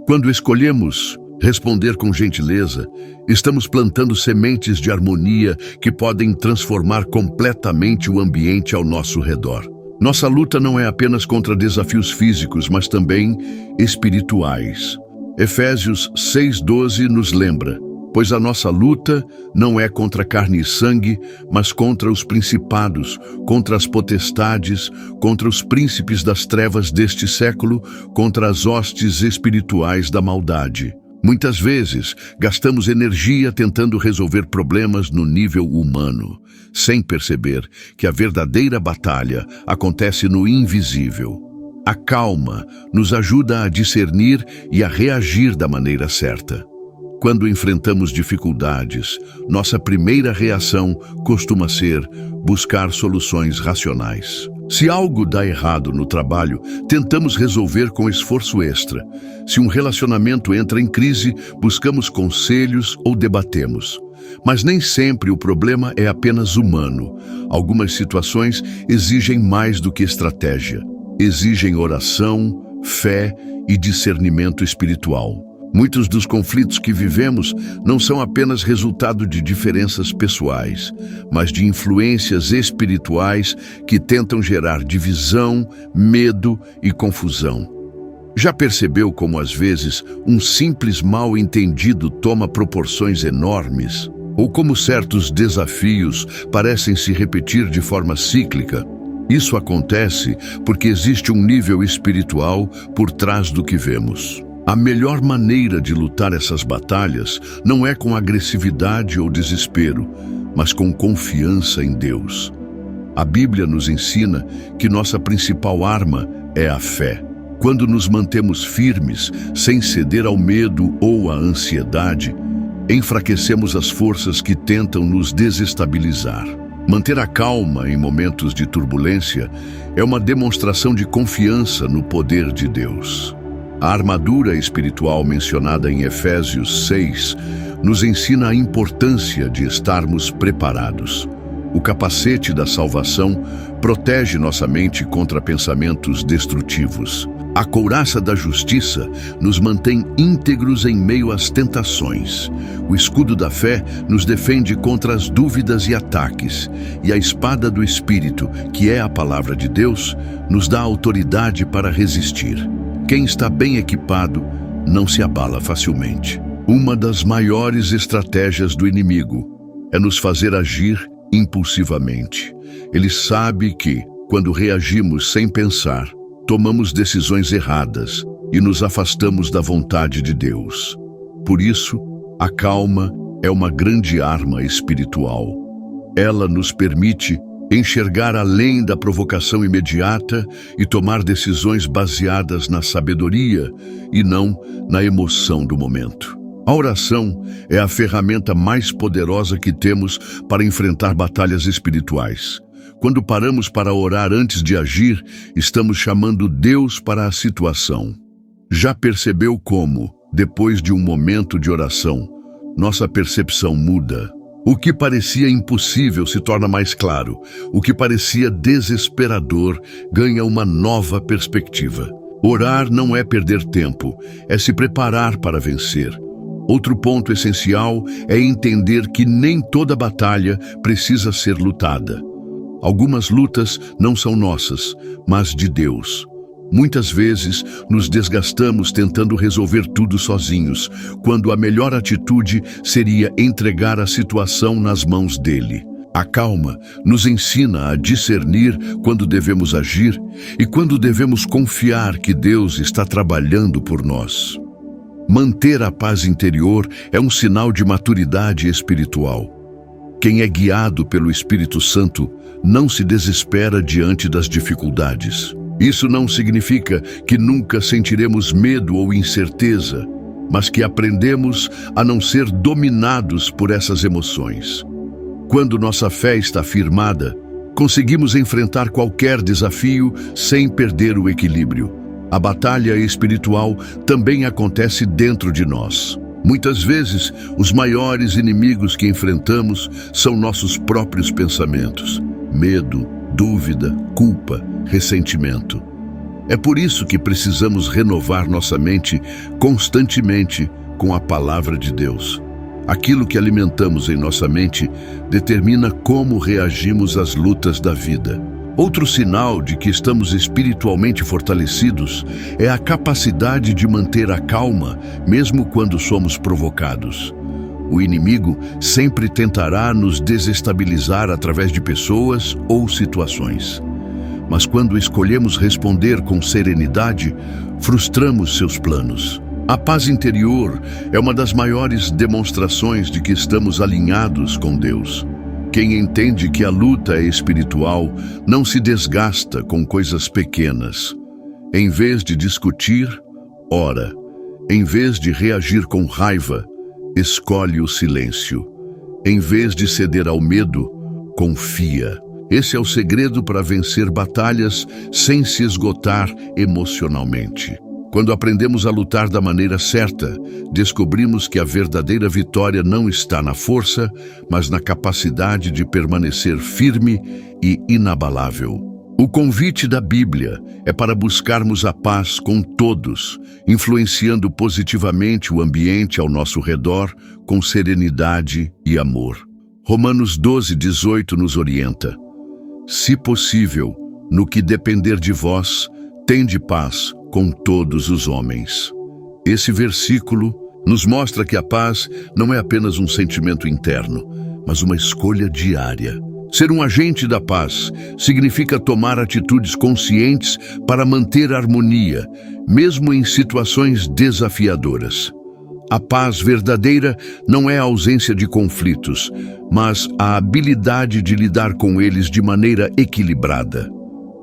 Quando escolhemos responder com gentileza, estamos plantando sementes de harmonia que podem transformar completamente o ambiente ao nosso redor. Nossa luta não é apenas contra desafios físicos, mas também espirituais. Efésios 6:12 nos lembra: pois a nossa luta não é contra carne e sangue, mas contra os principados, contra as potestades, contra os príncipes das trevas deste século, contra as hostes espirituais da maldade. Muitas vezes, gastamos energia tentando resolver problemas no nível humano, sem perceber que a verdadeira batalha acontece no invisível. A calma nos ajuda a discernir e a reagir da maneira certa. Quando enfrentamos dificuldades, nossa primeira reação costuma ser buscar soluções racionais. Se algo dá errado no trabalho, tentamos resolver com esforço extra. Se um relacionamento entra em crise, buscamos conselhos ou debatemos. Mas nem sempre o problema é apenas humano. Algumas situações exigem mais do que estratégia. Exigem oração, fé e discernimento espiritual. Muitos dos conflitos que vivemos não são apenas resultado de diferenças pessoais, mas de influências espirituais que tentam gerar divisão, medo e confusão. Já percebeu como, às vezes, um simples mal-entendido toma proporções enormes? Ou como certos desafios parecem se repetir de forma cíclica? Isso acontece porque existe um nível espiritual por trás do que vemos. A melhor maneira de lutar essas batalhas não é com agressividade ou desespero, mas com confiança em Deus. A Bíblia nos ensina que nossa principal arma é a fé. Quando nos mantemos firmes, sem ceder ao medo ou à ansiedade, enfraquecemos as forças que tentam nos desestabilizar. Manter a calma em momentos de turbulência é uma demonstração de confiança no poder de Deus. A armadura espiritual mencionada em Efésios 6 nos ensina a importância de estarmos preparados. O capacete da salvação protege nossa mente contra pensamentos destrutivos. A couraça da justiça nos mantém íntegros em meio às tentações. O escudo da fé nos defende contra as dúvidas e ataques. E a espada do Espírito, que é a palavra de Deus, nos dá autoridade para resistir. Quem está bem equipado não se abala facilmente. Uma das maiores estratégias do inimigo é nos fazer agir impulsivamente. Ele sabe que, quando reagimos sem pensar, tomamos decisões erradas e nos afastamos da vontade de Deus. Por isso, a calma é uma grande arma espiritual. Ela nos permite enxergar além da provocação imediata e tomar decisões baseadas na sabedoria e não na emoção do momento. A oração é a ferramenta mais poderosa que temos para enfrentar batalhas espirituais. Quando paramos para orar antes de agir, estamos chamando Deus para a situação. Já percebeu como, depois de um momento de oração, nossa percepção muda? O que parecia impossível se torna mais claro. O que parecia desesperador ganha uma nova perspectiva. Orar não é perder tempo, é se preparar para vencer. Outro ponto essencial é entender que nem toda batalha precisa ser lutada. Algumas lutas não são nossas, mas de Deus. Muitas vezes nos desgastamos tentando resolver tudo sozinhos, quando a melhor atitude seria entregar a situação nas mãos dele. A calma nos ensina a discernir quando devemos agir e quando devemos confiar que Deus está trabalhando por nós. Manter a paz interior é um sinal de maturidade espiritual. Quem é guiado pelo Espírito Santo não se desespera diante das dificuldades. Isso não significa que nunca sentiremos medo ou incerteza. mas que aprendemos a não ser dominados por essas emoções. Quando nossa fé está firmada, conseguimos enfrentar qualquer desafio sem perder o equilíbrio. A batalha espiritual também acontece dentro de nós. Muitas vezes, os maiores inimigos que enfrentamos são nossos próprios pensamentos: medo, dúvida, culpa, ressentimento. É por isso que precisamos renovar nossa mente constantemente com a palavra de Deus. Aquilo que alimentamos em nossa mente determina como reagimos às lutas da vida. Outro sinal de que estamos espiritualmente fortalecidos é a capacidade de manter a calma, mesmo quando somos provocados. O inimigo sempre tentará nos desestabilizar através de pessoas ou situações. Mas quando escolhemos responder com serenidade, frustramos seus planos. A paz interior é uma das maiores demonstrações de que estamos alinhados com Deus. Quem entende que a luta é espiritual não se desgasta com coisas pequenas. Em vez de discutir, ora. Em vez de reagir com raiva, escolhe o silêncio. Em vez de ceder ao medo, confia. Esse é o segredo para vencer batalhas sem se esgotar emocionalmente. Quando aprendemos a lutar da maneira certa, descobrimos que a verdadeira vitória não está na força, mas na capacidade de permanecer firme e inabalável. O convite da Bíblia é para buscarmos a paz com todos, influenciando positivamente o ambiente ao nosso redor com serenidade e amor. Romanos 12:18 nos orienta: se possível, no que depender de vós, tende paz com todos os homens. Esse versículo nos mostra que a paz não é apenas um sentimento interno, mas uma escolha diária. Ser um agente da paz significa tomar atitudes conscientes para manter a harmonia, mesmo em situações desafiadoras. A paz verdadeira não é a ausência de conflitos, mas a habilidade de lidar com eles de maneira equilibrada.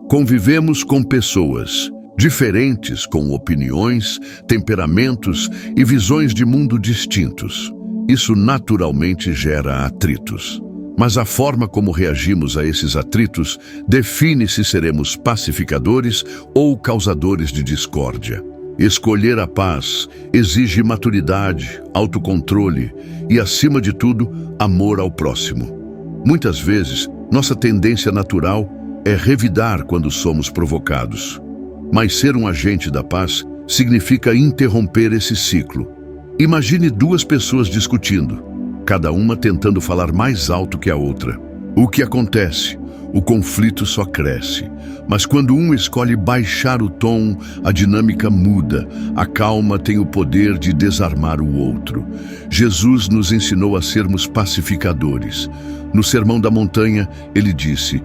Convivemos com pessoas diferentes, com opiniões, temperamentos e visões de mundo distintos. Isso naturalmente gera atritos. Mas a forma como reagimos a esses atritos define se seremos pacificadores ou causadores de discórdia. Escolher a paz exige maturidade, autocontrole e, acima de tudo, amor ao próximo. Muitas vezes, nossa tendência natural é revidar quando somos provocados. Mas ser um agente da paz significa interromper esse ciclo. Imagine duas pessoas discutindo, cada uma tentando falar mais alto que a outra. O que acontece? O conflito só cresce. Mas quando um escolhe baixar o tom, a dinâmica muda. A calma tem o poder de desarmar o outro. Jesus nos ensinou a sermos pacificadores. No Sermão da Montanha, ele disse: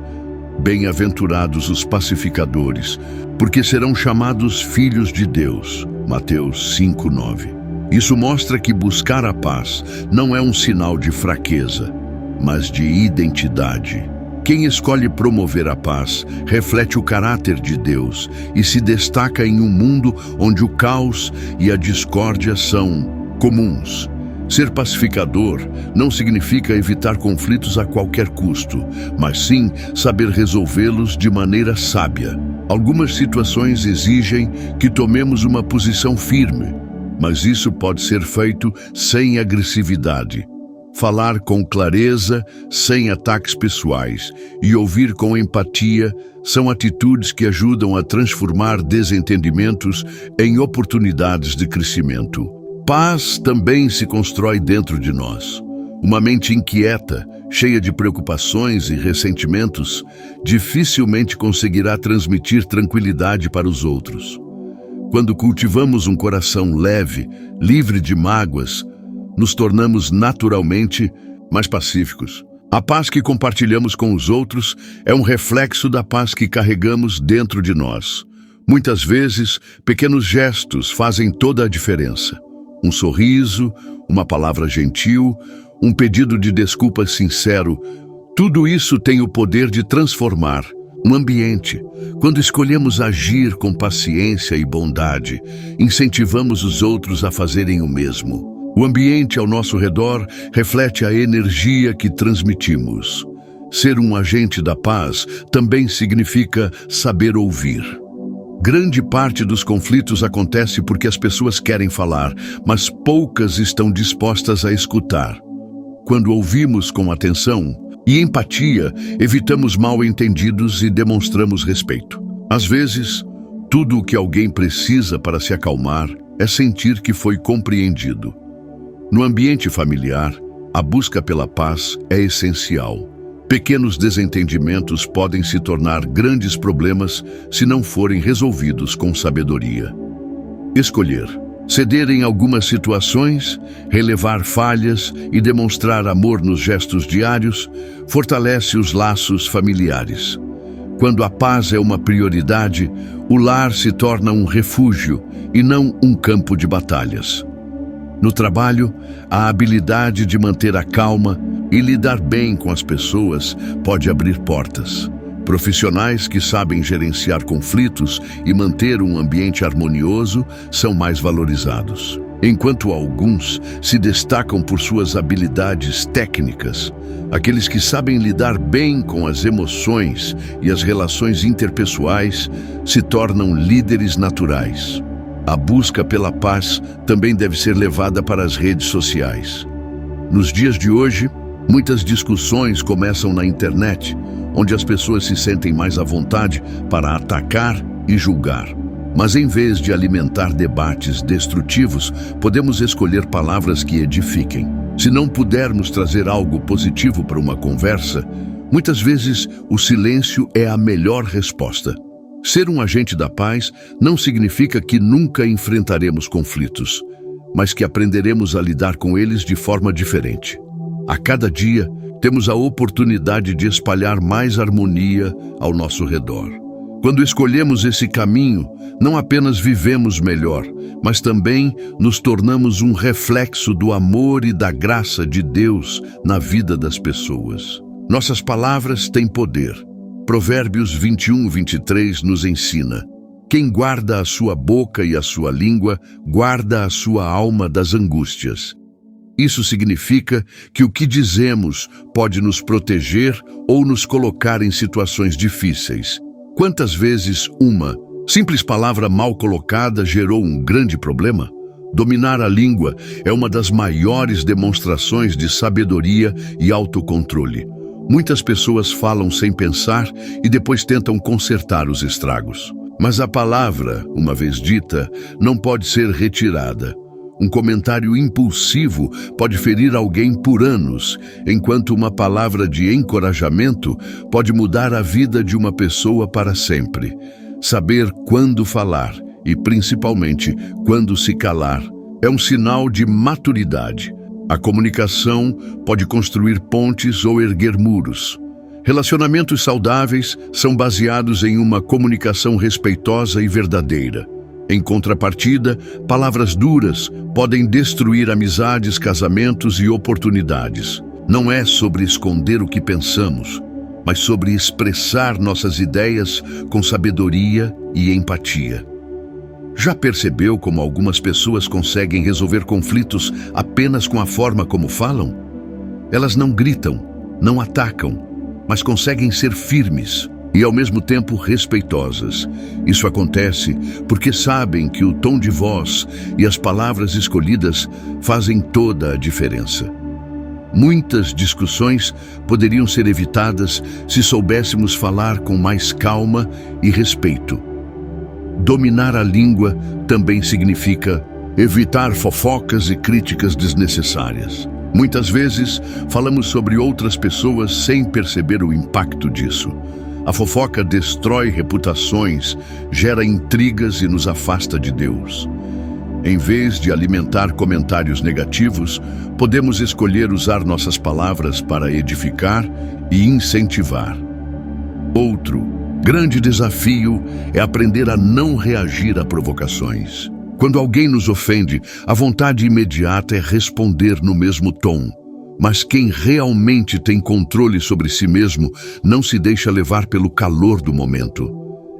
bem-aventurados os pacificadores, porque serão chamados filhos de Deus. Mateus 5:9. Isso mostra que buscar a paz não é um sinal de fraqueza, mas de identidade. Quem escolhe promover a paz reflete o caráter de Deus e se destaca em um mundo onde o caos e a discórdia são comuns. Ser pacificador não significa evitar conflitos a qualquer custo, mas sim saber resolvê-los de maneira sábia. Algumas situações exigem que tomemos uma posição firme, mas isso pode ser feito sem agressividade. Falar com clareza, sem ataques pessoais, e ouvir com empatia são atitudes que ajudam a transformar desentendimentos em oportunidades de crescimento. Paz também se constrói dentro de nós. Uma mente inquieta, cheia de preocupações e ressentimentos, dificilmente conseguirá transmitir tranquilidade para os outros. Quando cultivamos um coração leve, livre de mágoas, nos tornamos naturalmente mais pacíficos. A paz que compartilhamos com os outros é um reflexo da paz que carregamos dentro de nós. Muitas vezes, pequenos gestos fazem toda a diferença. Um sorriso, uma palavra gentil, um pedido de desculpa sincero, tudo isso tem o poder de transformar, Um ambiente. Quando escolhemos agir com paciência e bondade, incentivamos os outros a fazerem o mesmo. O ambiente ao nosso redor reflete a energia que transmitimos. Ser um agente da paz também significa saber ouvir. Grande parte dos conflitos acontece porque as pessoas querem falar, mas poucas estão dispostas a escutar. Quando ouvimos com atenção e empatia, evitamos mal-entendidos e demonstramos respeito. Às vezes, tudo o que alguém precisa para se acalmar é sentir que foi compreendido. No ambiente familiar, a busca pela paz é essencial. Pequenos desentendimentos podem se tornar grandes problemas se não forem resolvidos com sabedoria. Escolher. Ceder em algumas situações, relevar falhas e demonstrar amor nos gestos diários fortalece os laços familiares. Quando a paz é uma prioridade, o lar se torna um refúgio e não um campo de batalhas. No trabalho, a habilidade de manter a calma e lidar bem com as pessoas pode abrir portas. Profissionais que sabem gerenciar conflitos e manter um ambiente harmonioso são mais valorizados. Enquanto alguns se destacam por suas habilidades técnicas, aqueles que sabem lidar bem com as emoções e as relações interpessoais se tornam líderes naturais. A busca pela paz também deve ser levada para as redes sociais. Nos dias de hoje, muitas discussões começam na internet, onde as pessoas se sentem mais à vontade para atacar e julgar. Mas em vez de alimentar debates destrutivos, podemos escolher palavras que edifiquem. Se não pudermos trazer algo positivo para uma conversa, muitas vezes o silêncio é a melhor resposta. Ser um agente da paz não significa que nunca enfrentaremos conflitos, mas que aprenderemos a lidar com eles de forma diferente. A cada dia, temos a oportunidade de espalhar mais harmonia ao nosso redor. Quando escolhemos esse caminho, não apenas vivemos melhor, mas também nos tornamos um reflexo do amor e da graça de Deus na vida das pessoas. Nossas palavras têm poder. Provérbios 21:23 nos ensina: quem guarda a sua boca e a sua língua, guarda a sua alma das angústias. Isso significa que o que dizemos pode nos proteger ou nos colocar em situações difíceis. Quantas vezes uma simples palavra mal colocada gerou um grande problema? Dominar a língua é uma das maiores demonstrações de sabedoria e autocontrole. Muitas pessoas falam sem pensar e depois tentam consertar os estragos. Mas a palavra, uma vez dita, não pode ser retirada. Um comentário impulsivo pode ferir alguém por anos, enquanto uma palavra de encorajamento pode mudar a vida de uma pessoa para sempre. Saber quando falar e, principalmente, quando se calar, é um sinal de maturidade. A comunicação pode construir pontes ou erguer muros. Relacionamentos saudáveis são baseados em uma comunicação respeitosa e verdadeira. Em contrapartida, palavras duras podem destruir amizades, casamentos e oportunidades. Não é sobre esconder o que pensamos, mas sobre expressar nossas ideias com sabedoria e empatia. Já percebeu como algumas pessoas conseguem resolver conflitos apenas com a forma como falam? Elas não gritam, não atacam, mas conseguem ser firmes e ao mesmo tempo respeitosas. Isso acontece porque sabem que o tom de voz e as palavras escolhidas fazem toda a diferença. Muitas discussões poderiam ser evitadas se soubéssemos falar com mais calma e respeito. Dominar a língua também significa evitar fofocas e críticas desnecessárias. Muitas vezes falamos sobre outras pessoas sem perceber o impacto disso. A fofoca destrói reputações, gera intrigas e nos afasta de Deus. Em vez de alimentar comentários negativos, podemos escolher usar nossas palavras para edificar e incentivar. Outro grande desafio é aprender a não reagir a provocações. Quando alguém nos ofende, a vontade imediata é responder no mesmo tom. Mas quem realmente tem controle sobre si mesmo não se deixa levar pelo calor do momento.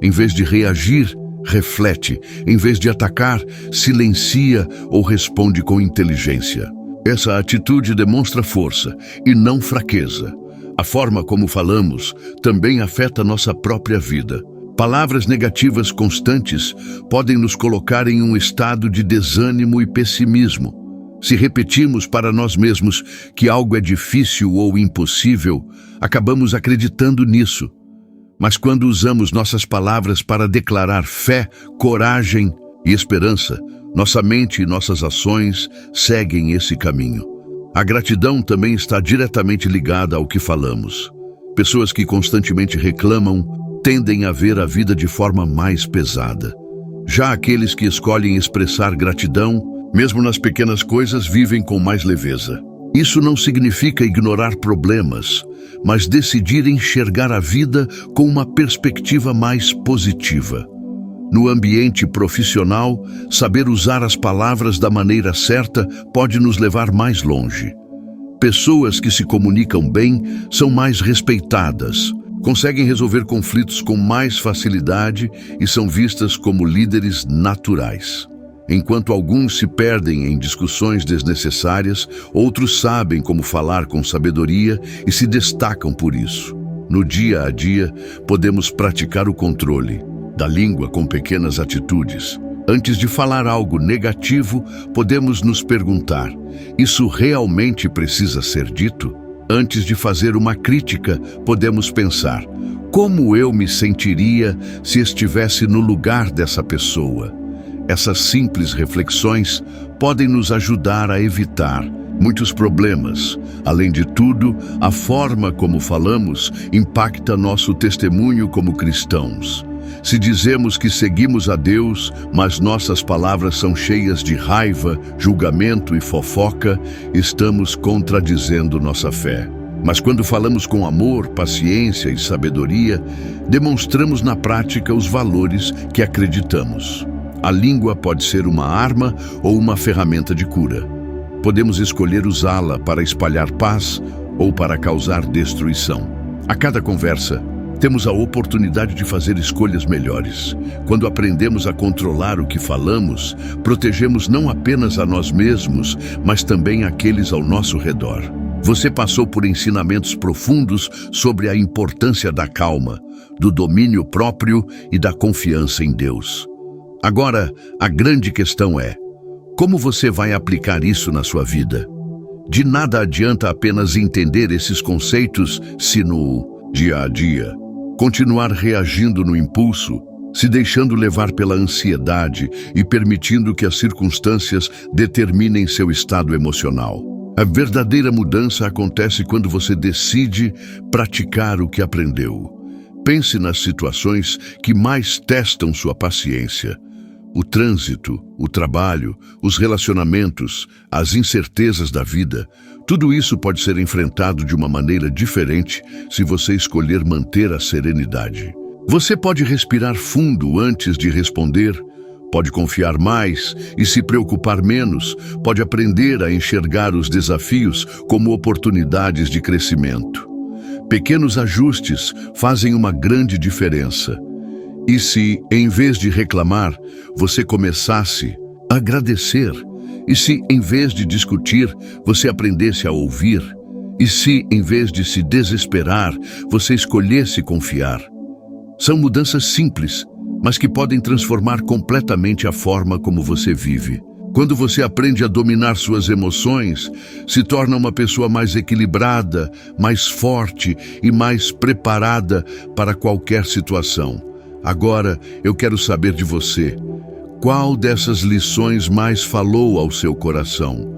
Em vez de reagir, reflete. Em vez de atacar, silencia ou responde com inteligência. Essa atitude demonstra força e não fraqueza. A forma como falamos também afeta nossa própria vida. Palavras negativas constantes podem nos colocar em um estado de desânimo e pessimismo. Se repetimos para nós mesmos que algo é difícil ou impossível, acabamos acreditando nisso. Mas quando usamos nossas palavras para declarar fé, coragem e esperança, nossa mente e nossas ações seguem esse caminho. A gratidão também está diretamente ligada ao que falamos. Pessoas que constantemente reclamam tendem a ver a vida de forma mais pesada. Já aqueles que escolhem expressar gratidão, mesmo nas pequenas coisas, vivem com mais leveza. Isso não significa ignorar problemas, mas decidir enxergar a vida com uma perspectiva mais positiva. No ambiente profissional, saber usar as palavras da maneira certa pode nos levar mais longe. Pessoas que se comunicam bem são mais respeitadas, conseguem resolver conflitos com mais facilidade e são vistas como líderes naturais. Enquanto alguns se perdem em discussões desnecessárias, outros sabem como falar com sabedoria e se destacam por isso. No dia a dia, podemos praticar o controle da língua com pequenas atitudes. Antes de falar algo negativo, podemos nos perguntar: isso realmente precisa ser dito? Antes de fazer uma crítica, podemos pensar: como eu me sentiria se estivesse no lugar dessa pessoa? Essas simples reflexões podem nos ajudar a evitar muitos problemas. Além de tudo, a forma como falamos impacta nosso testemunho como cristãos. Se dizemos que seguimos a Deus, mas nossas palavras são cheias de raiva, julgamento e fofoca, estamos contradizendo nossa fé. Mas quando falamos com amor, paciência e sabedoria, demonstramos na prática os valores que acreditamos. A língua pode ser uma arma ou uma ferramenta de cura. Podemos escolher usá-la para espalhar paz ou para causar destruição. A cada conversa, temos a oportunidade de fazer escolhas melhores. Quando aprendemos a controlar o que falamos, protegemos não apenas a nós mesmos, mas também aqueles ao nosso redor. Você passou por ensinamentos profundos sobre a importância da calma, do domínio próprio e da confiança em Deus. Agora, a grande questão é: como você vai aplicar isso na sua vida? De nada adianta apenas entender esses conceitos se no dia a dia continuar reagindo no impulso, se deixando levar pela ansiedade e permitindo que as circunstâncias determinem seu estado emocional. A verdadeira mudança acontece quando você decide praticar o que aprendeu. Pense nas situações que mais testam sua paciência. O trânsito, o trabalho, os relacionamentos, as incertezas da vida, tudo isso pode ser enfrentado de uma maneira diferente se você escolher manter a serenidade. Você pode respirar fundo antes de responder, pode confiar mais e se preocupar menos, pode aprender a enxergar os desafios como oportunidades de crescimento. Pequenos ajustes fazem uma grande diferença. E se, em vez de reclamar, você começasse a agradecer? E se, em vez de discutir, você aprendesse a ouvir? E se, em vez de se desesperar, você escolhesse confiar? São mudanças simples, mas que podem transformar completamente a forma como você vive. Quando você aprende a dominar suas emoções, se torna uma pessoa mais equilibrada, mais forte e mais preparada para qualquer situação. Agora, eu quero saber de você. Qual dessas lições mais falou ao seu coração?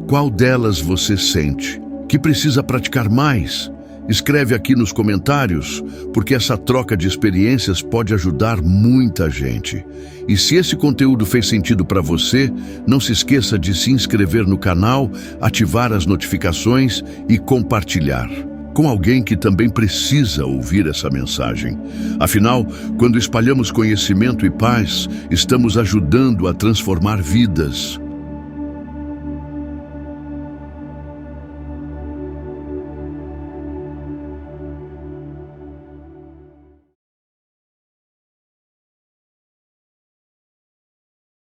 Qual delas você sente que precisa praticar mais? Escreve aqui nos comentários, porque essa troca de experiências pode ajudar muita gente. E se esse conteúdo fez sentido para você, não se esqueça de se inscrever no canal, ativar as notificações e compartilhar com alguém que também precisa ouvir essa mensagem. Afinal, quando espalhamos conhecimento e paz, estamos ajudando a transformar vidas.